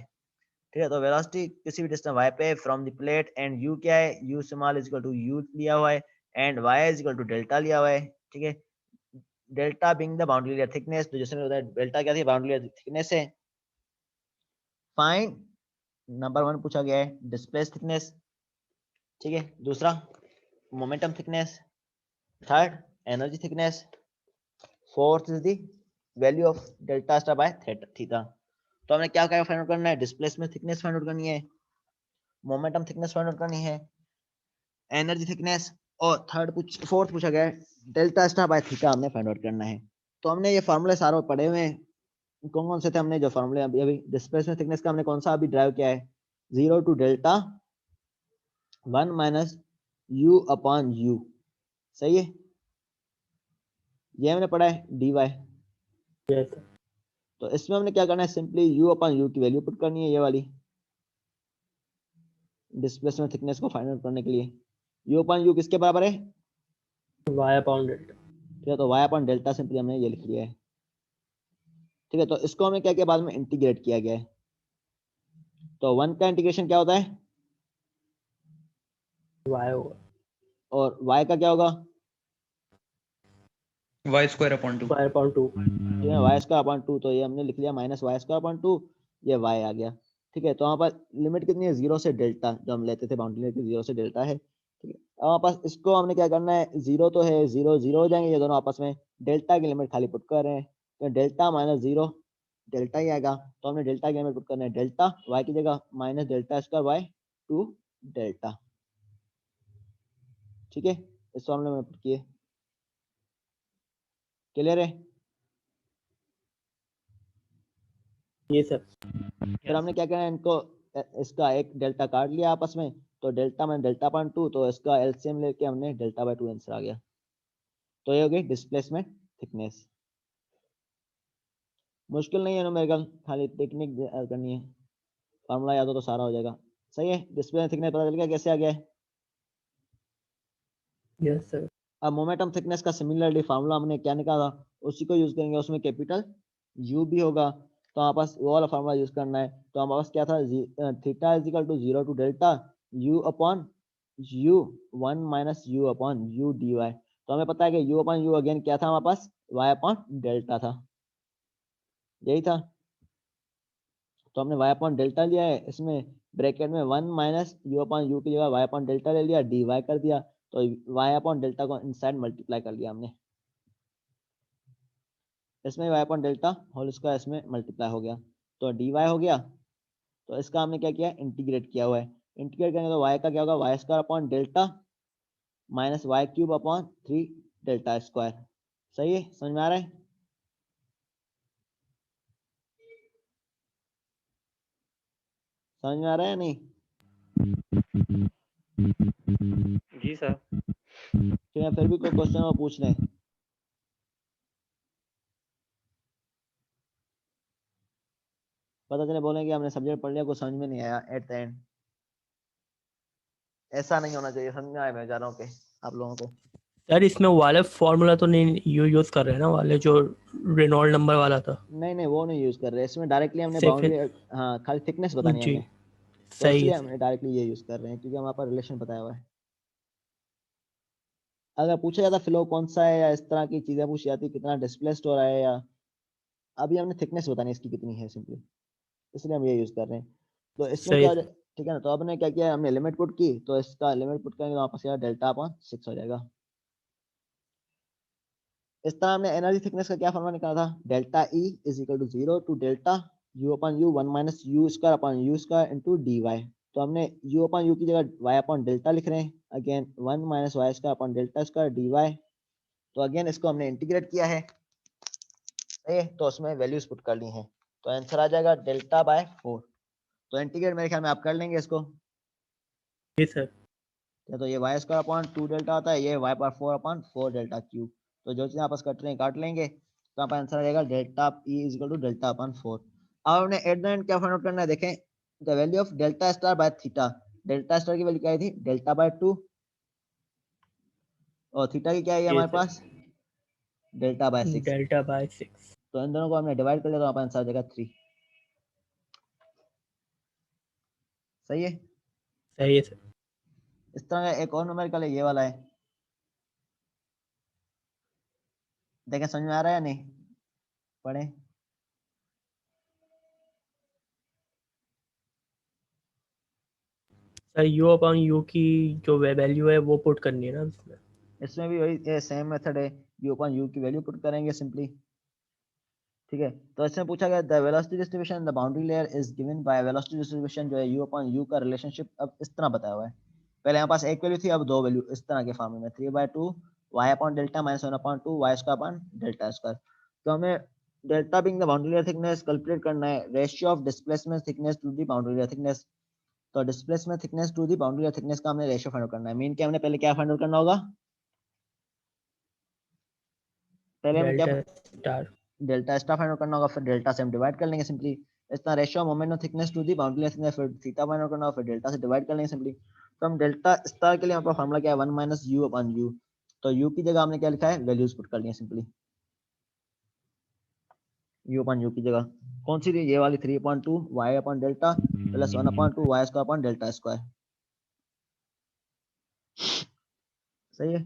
ठीक है, तो वेलोसिटी किसी भी डिस्टेंस y पे from the plate, and u क्या है, u small is equal to u लिया हुआ है, and y is equal to delta लिया हुआ है। ठीक है, delta being the boundary layer thickness, तो जैसे बताया डेल्टा क्या थी, बाउंड्री लेयर थिकनेस है। फाइंड नंबर 1 पूछा गया है डिस्प्लेस थिकनेस, ठीक है, दूसरा momentum thickness, third energy thickness, fourth is the value of delta star by theta. तो हमने क्या क्या फाइंड आउट करना है, डिस्प्लेसमेंट थिकनेस फाइंड आउट करनी है, मोमेंटम थिकनेस फाइंड आउट करनी है, एनर्जी थिकनेस, और फोर्थ पूछा गया है डेल्टा स्टार बाय थीटा हमने फाइंड आउट करना है। तो हमने ये फार्मूले सारे पढ़े हुए हैं, कौन कौन से थे, हमने जो फार्मूले अभी डिस्प्लेसमेंट थिकनेस का हमने कौन सा अभी ड्राइव किया है, 0 to delta 1 minus u upon u, सही है, ये हमने पढ़ा है dy। Yes sir. तो इसमें हमने क्या करना है, सिंपली u अपॉन u की वैल्यू पुट करनी है, ये वाली डिस्प्लेसमेंट थिकनेस को फाइंड आउट करने के लिए। u अपॉन u किसके बराबर है, y अपॉन डेल्टा। ठीक है, तो y अपॉन डेल्टा सिंपली हमने ये लिख लिया है। ठीक है, तो इसको हमने क्या किया, बाद में इंटीग्रेट किया गया है। तो 1 का इंटीग्रेशन क्या होता है, y होगा और y का क्या होगा, y square upon 2। y upon 2। ठीक है, वाई स्क्वायर अपॉन 2, तो ये हमने लिख लिया माइनस वाई स्क्वायर अपॉन 2, ये वाई आ गया। ठीक है, तो वहाँ पर लिमिट कितनी है, 0 से डेल्टा, जो हम लेते थे बाउंड्री लेके 0 से डेल्टा है। ठीक है, अब वहाँ पास इसको हमने क्या करना है, 0 तो है, 0 0 हो जाएंगे ये दोनों आपस में, डेल्टा की लिमिट खाली पुट कर रहे हैं, तो डेल्टा माइनस 0 डेल्टा ही आएगा। तो हमने डेल्टा की लिमिट पुट करना है, डेल्टा वाई की जगह minus delta square Y 2 delta. ठीक है, इस फॉर्मूले में पुट किए, क्लियर है। ये सर। फिर हमने क्या करना है, इनको इसका एक डेल्टा काट लिया आपस में, तो डेल्टा में डेल्टा अपॉन 2, तो इसका एलसीएम लेके हमने डेल्टा बाय 2 आंसर आ गया। तो ये हो गई डिस्प्लेसमेंट थिकनेस। मुश्किल नहीं है न्यूमेरिकल, खाली टेक्निक करनी है, फार्मूला याद हो तो सारा हो जाएगा। सही है, डिस्प्लेसमेंट थिकनेस पता चल गया कैसे आ गया है। Yes sir. अब मोमेंटम थिकनेस का सिमिलरली फार्मूला हमने क्या निकाला, उसी को यूज करेंगे, उसमें कैपिटल यू भी होगा, तो हमारे पास वो वाला फार्मूला यूज करना है। तो हमारे पास क्या था, theta is equal to 0 to delta U upon U 1 minus U upon U D Y. तो हमें पता है कि यू अपॉन यू अगेन क्या था हमारे पास, वाई अपॉन डेल्टा था, यही था। तो हमने वाई अपॉन डेल्टा लिया है, इसमें ब्रैकेट में 1 माइनस यू अपॉन यू की जगह वाई अपॉन डेल्टा ले लिया, डी वाई कर दिया, तो वाई अपॉन डेल्टा को इनसाइड मल्टीप्लाई कर लिया हमने, इसमें Y upon delta whole square इसमें मल्टीप्लाई हो गया, तो डी वाई हो गया। तो इसका हमने क्या किया, इंटीग्रेट किया हुआ है, इंटीग्रेट करेंगे तो वाई का क्या होगा, Y square upon delta minus Y cube upon 3 delta square. सही है, समझ में आ रहा है, समझ में आ रहा है या नहीं। जी सर। ठीक है, फिर भी कोई क्वेश्चन वो पूछ लें। पता चले बोलें कि हमने सब्जेक्ट पढ़ लिया, कुछ समझ में नहीं आया एट द एंड, ऐसा नहीं होना चाहिए। समझ में आया मैं जा रहा हूँ कि आप लोगों को, सर इसमें वाले फॉर्मूला तो नहीं यूज कर रहे हैं ना, वाले जो रेनॉल्ड नंबर वाला था। नहीं नहीं वो नहीं यूज कर रहे, इसमें डायरेक्टली हमने सिर्फ बाउंड्री, हाँ खाली थिकनेस बतानी है जी हमें, तो सही इसलिए है हमने डायरेक्टली ये यूज कर रहे हैं, क्योंकि हमारे पास रिलेशन बताया हुआ है। अगर पूछा जाता फ्लो कौन सा है, या इस तरह की चीजें पूछी जाती, कितना डिस्प्लेस्ड हो रहा है, या अभी हमने थिकनेस बतानी है इसकी कितनी है सिंपली, इसलिए हम ये यूज कर रहे हैं। तो इसमें सही क्या है हो जाए, ठीक है ना, तो आपने क्या किया, हमने लिमिट पुट की, तो इसका लिमिट पुट करेंगे तो वापस डेल्टा अपॉन 6 हो जाएगा। इस तरह हमने एनर्जी थिकनेस का क्या फॉर्मूला निकाला था, delta E is equal to 0 to delta U upon U 1 minus U square upon U square into D Y. तो हमने यू अपॉन यू की जगह वाई अपॉन डेल्टा लिख रहे हैं, again 1 minus Y square upon delta square D Y. तो again इसको हमने इंटीग्रेट किया है, तो उसमें वैल्यूज पुट कर ली हैं, तो आंसर आ जाएगा डेल्टा बाय 4। तो इंटीग्रेट मेरे ख्याल में आप कर लेंगे इसको, जी सर। तो ये वाई स्क्वायर अपॉन 2 डेल्टा आता है, ये Y power 4 upon 4 delta cube. तो जो चीज़ आपस कट रहे हैं काट लेंगे, तो यहाँ पर आंसर आ जाएगा delta E is equal to delta upon 4। अब हमने एट द एंड क्या फाइंड आउट करना है, देखें the value of delta star by theta, delta star की वैल्यू क्या आई थी, डेल्टा बाय 2, और थीटा की क्या आई ये हमारे sir pass, delta by 6। Delta by 6। तो इन दोनों को हमने डिवाइड कर लिया तो हमारा आंसर आ जाएगा 3। सही है। सही है सर। इस तरह का एक और न्यूमेरिकल है, ये वाला है, देखें समझ में आ रहा है या नहीं, पढ़े। सर यू अपॉन यू की जो वैल्यू है वो पुट करनी है ना इसमें। इसमें भी वही सेम मेथड है, यू अपॉन यू की वैल्यू पुट करेंगे सिंपली। ठीक है, तो इसमें पूछा गया the velocity distribution in the boundary layer is given by velocity distribution, जो है यू अपॉन यू का रिलेशनशिप अब इस तरह बताया हुआ है। पहले हमारे पास एक वैल्यू थी, अब दो वैल्यू इस तरह के फॉर्म में 3/2 Y upon delta minus 1/2 Y square upon delta square. तो हमें delta being the boundary layer thickness calculate करना है, ratio of displacement thickness to the boundary layer thickness. तो displacement thickness to the boundary layer thickness का हमने ratio find out करना है। Mean के हमने पहले क्या फाइंड आउट करना होगा, पहले हमें क्या, delta star. Delta star find out करना होगा, फिर डेल्टा से हम डिवाइड कर लेंगे सिंपली। इस तरह ratio moment of thickness to the boundary layer thickness, फिर थीटा फाइंड आउट करना होगा, फिर डेल्टा से डिवाइड कर लेंगे सिंपली। तो हम डेल्टा स्टार के लिए हमारा फार्मूला क्या है, 1 माइनस यू अपॉन यू। तो यू की जगह हमने क्या लिखा है, वैल्यूज पुट कर लिए सिंपली। यू अपॉन यू की जगह कौन सी थी, ये वाली 3/2 Y upon delta plus 1/2 Y square upon delta square. सही है।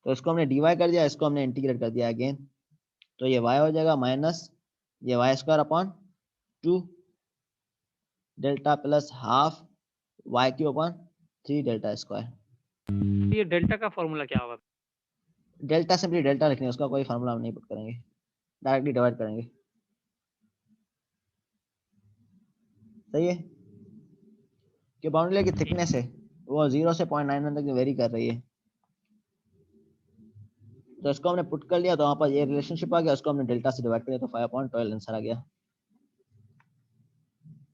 तो इसको हमने डीवाई कर दिया, इसको हमने इंटीग्रेट कर दिया अगेन, तो ये y हो जाएगा माइनस ये Y square upon 2 delta plus half Y cube upon 3 delta square. ये डेल्टा का फॉर्मूला क्या होगा? डेल्टा सिंपली डेल्टा लिखने उसका कोई फार्मूला हम नहीं पुट करेंगे, डायरेक्टली डिवाइड करेंगे। सही है। कि बाउंड्री लेयर की थिकनेस है वो 0 से 0.99 तक वेरी कर रही है, तो इसको हमने पुट कर लिया तो वहां पर ये रिलेशनशिप आ गया, उसको हमने डेल्टा से डिवाइड कर दिया तो 5.12 आंसर आ गया।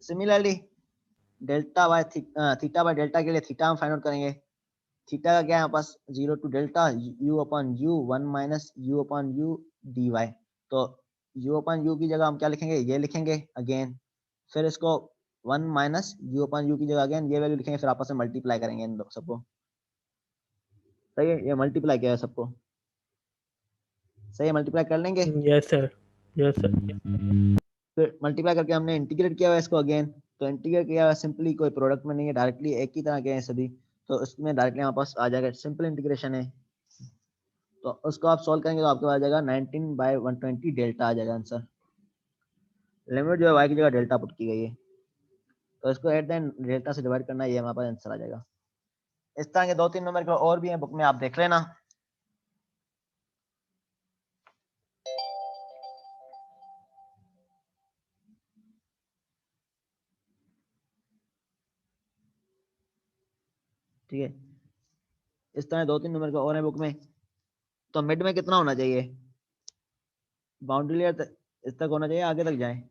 Similarly delta by theta by delta के लिए थीटा हम फाइंड आउट करेंगे। थीटा का क्या है हमारे पास, 0 to delta U upon U 1 minus U upon U D Y. तो यू अपॉन यू की जगह हम क्या लिखेंगे, ये लिखेंगे अगेन, फिर इसको 1 माइनस यू अपॉन यू की जगह अगेन ये वैल्यू लिखेंगे, फिर आपस में मल्टीप्लाई करेंगे इन सबको। सही है, ये मल्टीप्लाई किया है सबको, सही है, मल्टीप्लाई कर लेंगे। Yes sir, yes sir. फिर मल्टीप्लाई करके हमने इंटीग्रेट किया हुआ है इसको अगेन, तो इंटीग्रेट किया हुआ सिंपली कोई प्रोडक्ट में नहीं है, डायरेक्टली एक ही तरह के हैं सभी, तो उसमें डायरेक्टली हमारे पास आ जाएगा, सिंपल इंटीग्रेशन है। तो उसको आप सॉल्व करेंगे तो आपके पास आ जाएगा 19/120 डेल्टा आ जाएगा आंसर। लिमिट जो है y की जगह डेल्टा पुट की गई है, तो इसको एट द एंड डेल्टा से डिवाइड करना है, ये हमारे पास आंसर आ जाएगा। इस तरह के 2-3 नंबर और भी हैं बुक में, आप देख लेना। ठीक है, इस तरह 2-3 नंबर और है बुक में। तो मिड में कितना होना चाहिए, बाउंड्री लेयर इस तक होना चाहिए, आगे तक जाए।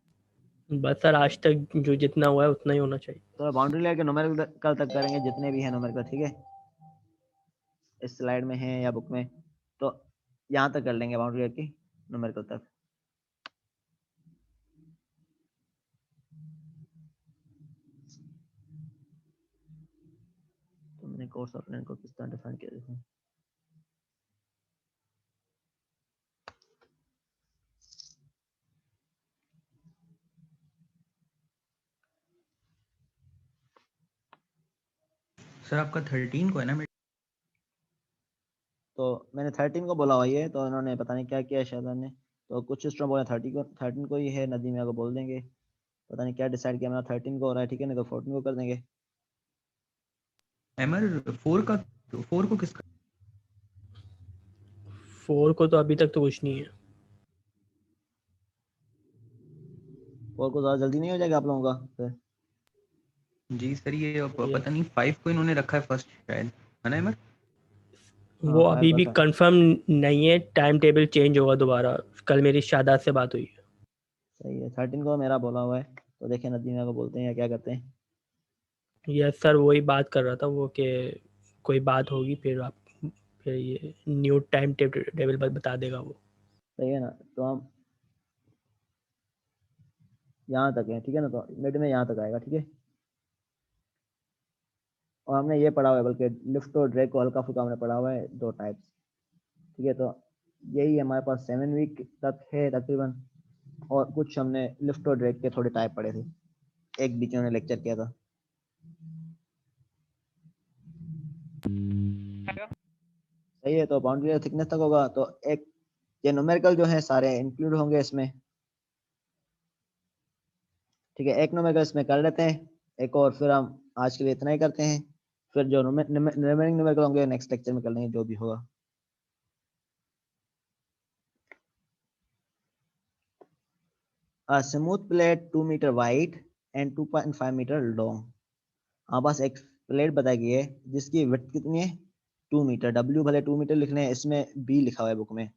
बस सर आज तक जो जितना हुआ है उतना ही होना चाहिए। तो बाउंड्री लेयर के न्यूमेरिकल तक करेंगे जितने भी हैं न्यूमेरिकल, ठीक है, इस स्लाइड में है या बुक में, तो यहाँ तक कर लेंगे बाउंड्री लेयर की न्यूमेरिकल तक। तो मैंने कोर्स ऑफ को किस तरह डिफाइन किया देखो। सर आपका 13 को है ना? तो मैंने 13 को बोला हुआ है, तो इन्होंने पता नहीं क्या किया शायद ने, तो कुछ स्टूडेंट बोले 13 को ही है, नदीम को बोल देंगे, पता नहीं क्या डिसाइड किया, मेरा 13 को हो रहा है, ठीक है, नहीं तो 14 को कर देंगे। एमर 4 को किसका? 4 को तो अभी तक तो कुछ नहीं है। 4 को ज़्यादा जल्दी नहीं हो जाएगा आप लोगों का फिर? जी सर, ये पता नहीं 5 को इन्होंने रखा है फर्स्ट शायद, है ना एमर? वो हाँ, अभी 5 भी का कंफर्म नहीं है, टाइम टेबल चेंज होगा दोबारा। कल मेरी शादात से बात हुई है। सही है, 13 को मेरा बोला हुआ है, तो देखिए नदीम को बोलते हैं या क्या करते हैं। यस सर, वही बात कर रहा था वो कि कोई बात होगी फिर ये न्यू टाइम टेबल बता देगा वो। सही है ना, तो हम यहाँ तक है, ठीक है ना, तो मिड में यहाँ तक आएगा, ठीक है। और हमने ये पढ़ा हुआ है, बल्कि लिफ्ट और ड्रैग को हल्का फुल्का हमने पढ़ा हुआ है, 2 टाइप्स, ठीक है। तो यही हमारे पास 7 वीक तक है तकरीबन, और कुछ हमने लिफ्ट और ड्रैग के थोड़े टाइप पढ़े थे, एक बीच में लेक्चर किया था। सही है, तो बाउंड्री लेयर थिकनेस तक होगा, तो एक ये न्यूमेरिकल जो है सारे इंक्लूड होंगे इसमें, ठीक है। एक न्यूमेरिकल इसमें कर लेते हैं एक, और फिर हम आज के लिए इतना ही करते हैं, फिर जो रिमेनिंग न्यूमेरिकल होंगे नेक्स्ट लेक्चर में कर लेंगे जो भी होगा। A smooth plate 2 metre wide and 2.5 metre long. हमारे पास एक प्लेट बताई गई है जिसकी विड्थ कितनी है, 2 मीटर। डब्ल्यू भले 2 मीटर लिख लें, इसमें बी लिखा हुआ है बुक में,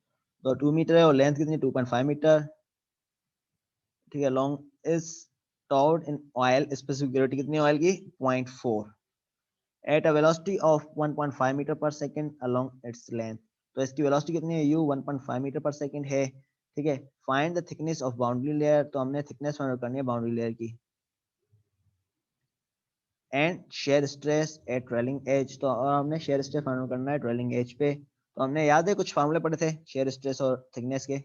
तो 2 मीटर है, और लेंथ कितनी, 2.5 मीटर, ठीक है। लॉन्ग इज टॉर्ड इन ऑयल, स्पेसिफिक ग्रेविटी कितनी ऑयल की, 0.4, at a velocity of 1.5 metre per second along its length. तो इसकी वेलोसिटी कितनी है, u 1.5 मीटर पर सेकेंड है, ठीक है। Find the thickness of boundary layer, तो हमने थिकनेस फाइंड करनी है बाउंड्री लेयर की। And shear stress eight trailing edge, तो और हमने शेयर स्ट्रेस फाइंड करना है ट्रेलिंग एज पे। तो हमने याद है कुछ फार्मूले पढ़े थे शेयर स्ट्रेस और थिकनेस के,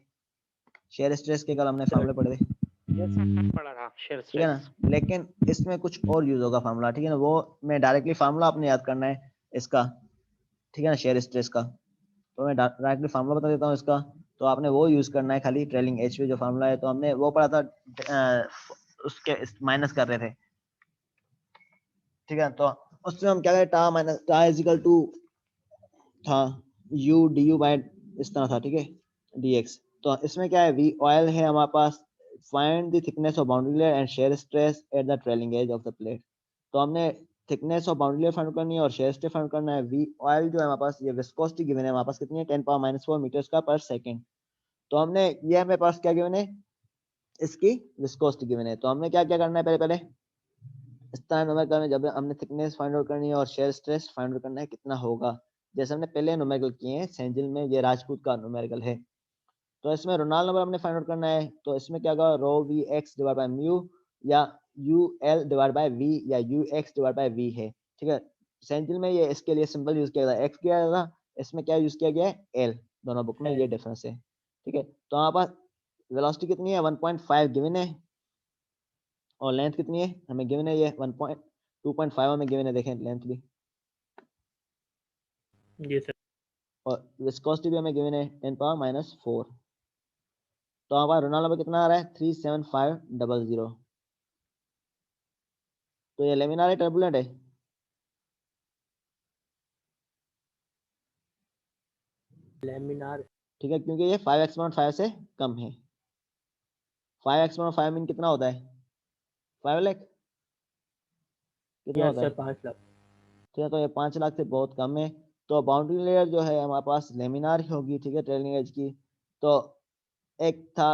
शेयर स्ट्रेस के कल हमने फार्मूले पढ़े थे, यस पढ़ा था शेयर ठीक है ना। स्ट्रेस। लेकिन इसमें कुछ और यूज होगा फार्मूला, ठीक है ना, वो मैं डायरेक्टली फार्मूला आपने याद करना है इसका, ठीक है ना, शेयर स्ट्रेस का। तो मैं डायरेक्टली फार्मूला बता देता हूँ इसका, तो आपने वो यूज करना है खाली, ट्रेलिंग एज पे जो फार्मूला है, तो हमने वो पढ़ा था, उसके माइनस कर रहे थे, ठीक है। तो उसमें हम क्या करें, टा माइनस टा इज इक्वल टू था यू डी यू बाय इस तरह था, ठीक है, dx। तो इसमें क्या है, वी ऑयल है हमारे पास, find the thickness of boundary layer and shear stress at the trailing edge of the plate. तो हमने thickness of boundary layer find करनी है और शेयर स्ट्रेस फाइंड करना है। वी ऑयल जो है हमारे पास, ये विस्कोसिटी गिवन है हमारे पास कितनी है, 10⁻⁻⁴ मीटर स्क्वायर पर सेकंड। तो हमने ये हमारे पास क्या गिवन है, इसकी विस्कोसिटी गिवन है। तो हमने क्या क्या करना है, पहले पहले इस तरह न्यूमेरिकल में जब हमने थिकनेस फाइंड आउट करनी है और शेयर स्ट्रेस फाइंड आउट करना है कितना होगा, जैसे हमने पहले न्यूमेरिकल किए हैं सेंजिल में, ये राजपूत का न्यूमेरिकल है। तो इसमें रोनाल्ड नंबर हमने फाइंड आउट करना है, तो इसमें क्या होगा, rho v x divide by mu, या u l divide by v, या u x divide by v है, ठीक है। सेंजिल में ये इसके लिए सिंबल यूज किया था, एक्स किया था, इसमें क्या यूज किया गया है, एल, दोनों बुक में ये डिफरेंस है, ठीक है। तो हमारे पास वेलोसिटी कितनी है, 1.5 गिवन है, और लेंथ कितनी है हमें गिवन है, ये 2.5 हमें गिवन है, देखें लेंथ भी, जी सर। और विस्कोसिटी भी हमें गिवन है 10⁻⁻⁴। तो हमारा रोनाल्ड नंबर कितना आ रहा है, 37500। तो ये लेमिनार है, टर्बुलेंट है, लेमिनार। ठीक है, क्योंकि ये 5x/5 से कम है। 5x/5 मीन कितना होता है, 5 लाख कितना यस होता सर, है, 5 लाख। ठीक है। तो ये 5 लाख से बहुत कम है, तो बाउंड्री लेयर जो है हमारे पास लेमिनार ही होगी, ठीक है, ट्रेलिंग एज की। तो एक था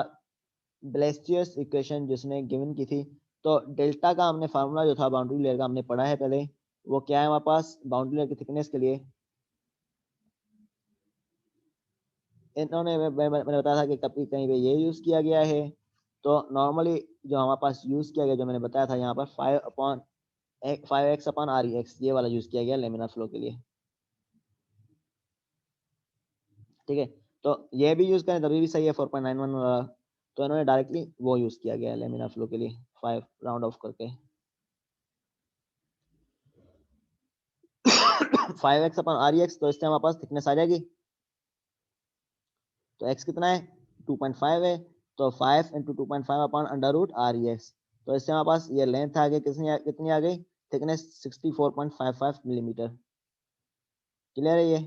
ब्लेसियस इक्वेशन जिसने गिवन की थी, तो डेल्टा का हमने फार्मूला जो था बाउंड्री लेयर का हमने पढ़ा है पहले, वो क्या है हमारे पास बाउंड्री लेयर की थिकनेस के लिए, इन्होंने मैंने बताया था कि कभी कहीं पे ये यूज किया गया है। तो नॉर्मली जो हमारे पास यूज किया गया, जो मैंने बताया था यहाँ पर 5x/r(x), ये वाला यूज किया गया लेमिनार फ्लो के लिए, ठीक है। तो ये भी यूज करें तभी भी सही है, 4.91 वाला। तो इन्होंने डायरेक्टली वो यूज किया गया है लेमिनार फ्लो के लिए, 5 राउंड ऑफ करके। 5x/r(x), तो इससे हमारे पास थिकनेस आ जाएगी, तो x कितना है, 2.5 है, तो 5 × 2.5/√r(x), तो इससे हमारे पास ये लेंथ आ गई, कितनी आ गई, थिकनेस 64.55 मिलीमीटर। क्लियर है ये,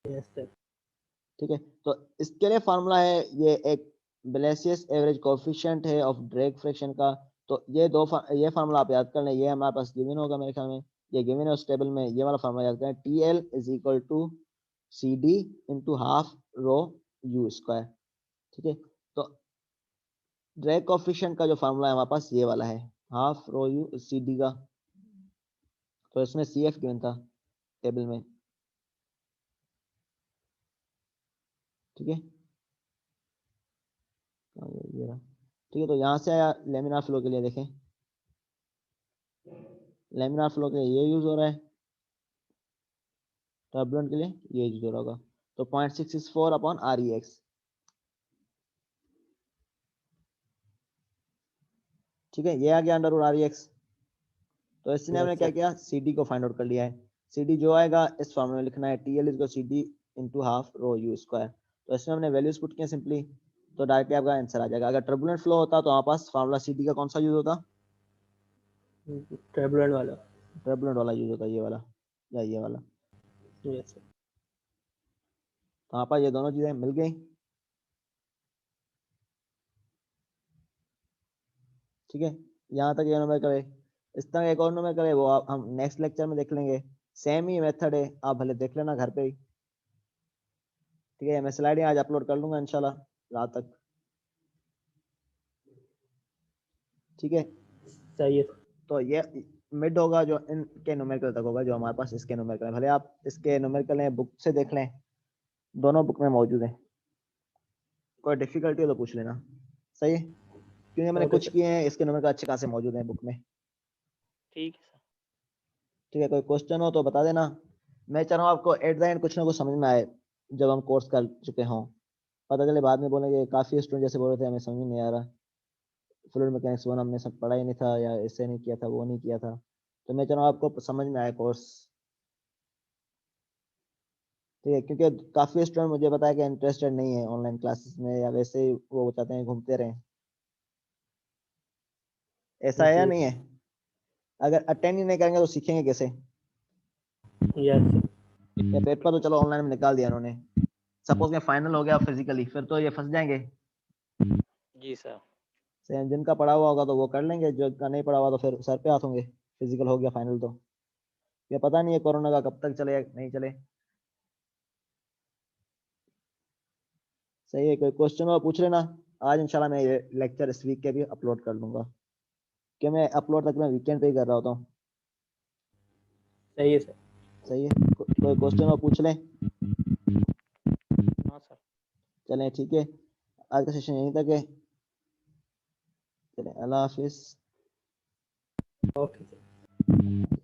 यस सर। ठीक है। तो इसके लिए फार्मूला है, ये एक ब्लेसियस एवरेज कोफिशिएंट है ऑफ ड्रैग फ्रिक्शन का। तो ये फार्मूला आप याद कर लें, ये हमारे पास गिवन होगा मेरे ख्याल में, ये गिवन है उस टेबल में, ये वाला फार्मूला याद करें, TL is equal to CD into half rho you square, ठीक है। तो ड्रैग कोफिशिएंट का जो फार्मूला है हमारे पास ये वाला है, हाफ रो यू CD का। तो इसमें CF गिवन था टेबल में, ठीक है। ये रहा, ठीक है, तो यहाँ से आया लेमिनार फ्लो के लिए, देखें लेमिनार फ्लो के लिए ये यूज हो रहा है, टर्बुलेंट के लिए ये यूज हो रहा होगा, तो 0.664 अपॉन REX। ठीक है, ये आ गया अंडर रूट REX। तो इसने हमने क्या किया, CD को फाइंड आउट कर लिया है। CD जो आएगा इस फॉर्मूले में लिखना है, TL is CD into half row U square. तो इसमें हमने वैल्यूज पुट किया सिंपली, तो डायरेक्टली आपका आंसर आ जाएगा। अगर टर्बुलेंट फ्लो होता तो हमारे पास फार्मूला CD का कौन सा यूज होता, टर्बुलेंट वाला। टर्बुलेंट वाला यूज होता, ये वाला या ये वाला। Yes sir. तो यहाँ पर ये दोनों चीजें मिल गई। ठीक है, यहाँ तक ये न्यूमेरिकल है। इस तरह एक और न्यूमेरिकल है, वो हम नेक्स्ट लेक्चर में देख लेंगे। सेम ही मेथड है, आप भले देख लेना घर पे ही। ठीक है, मैं स्लाइड आज अपलोड कर लूंगा इंशाल्लाह रात तक। ठीक है, सही है। तो ये मिड होगा जो इनके न्यूमेरिकल तक होगा, जो हमारे पास इसके न्यूमेरिकल है। भले आप इसके न्यूमेरिकल हैं बुक से देख लें, दोनों बुक में मौजूद है। कोई डिफिकल्टी हो तो पूछ लेना, सही है, क्योंकि मैंने कुछ किए हैं इसके न्यूमेरिकल अच्छे खासे मौजूद हैं बुक में। ठीक है सर। ठीक है, कोई क्वेश्चन हो तो बता देना। मैं चाह रहा हूँ आपको एट द एंड कुछ ना कुछ समझ में आए, जब हम कोर्स कर चुके हों। पता चले बाद में बोलेंगे काफी स्टूडेंट जैसे बोल रहे थे हमें समझ में नहीं आ रहा, फ्लूइड मैकेनिक्स 1 हमने सब पढ़ा ही नहीं था, या ऐसे नहीं किया था, वो नहीं किया था। तो मैं चाह रहा हूँ आपको समझ में आए कोर्स। ठीक है, क्योंकि काफी स्टूडेंट मुझे बताया कि इंटरेस्टेड नहीं है ऑनलाइन क्लासेस में, या वैसे ही वो चाहते हैं घूमते रहें। ऐसा है या नहीं है? अगर अटेंड ही नहीं करेंगे तो सीखेंगे कैसे? Yes sir. या पेपर तो चलो ऑनलाइन में निकाल दिया उन्होंने, सपोज में फाइनल हो गया फिजिकली, फिर तो ये फंस जाएंगे। जी सर। जिनका पढ़ा हुआ होगा तो वो कर लेंगे, जो का नहीं पढ़ा हुआ तो फिर सर पे हाथ होंगे। फिजिकल हो गया फाइनल तो ये पता नहीं है कोरोना का कब तक चले या नहीं चले। सही है, कोई क्वेश्चन हो पूछ लेना। आज इंशाल्लाह मैं ये लेक्चर इस वीक के भी अपलोड कर दूंगा, कि मैं अपलोड तक मैं वीकेंड पे ही कर रहा होता हूँ। सही है सर। सही है, कोई क्वेश्चन हो पूछ लें। हाँ सर। चलें ठीक है, आज का सेशन यहीं तक है। चलें, अल्लाह हाफिज। Okay sir.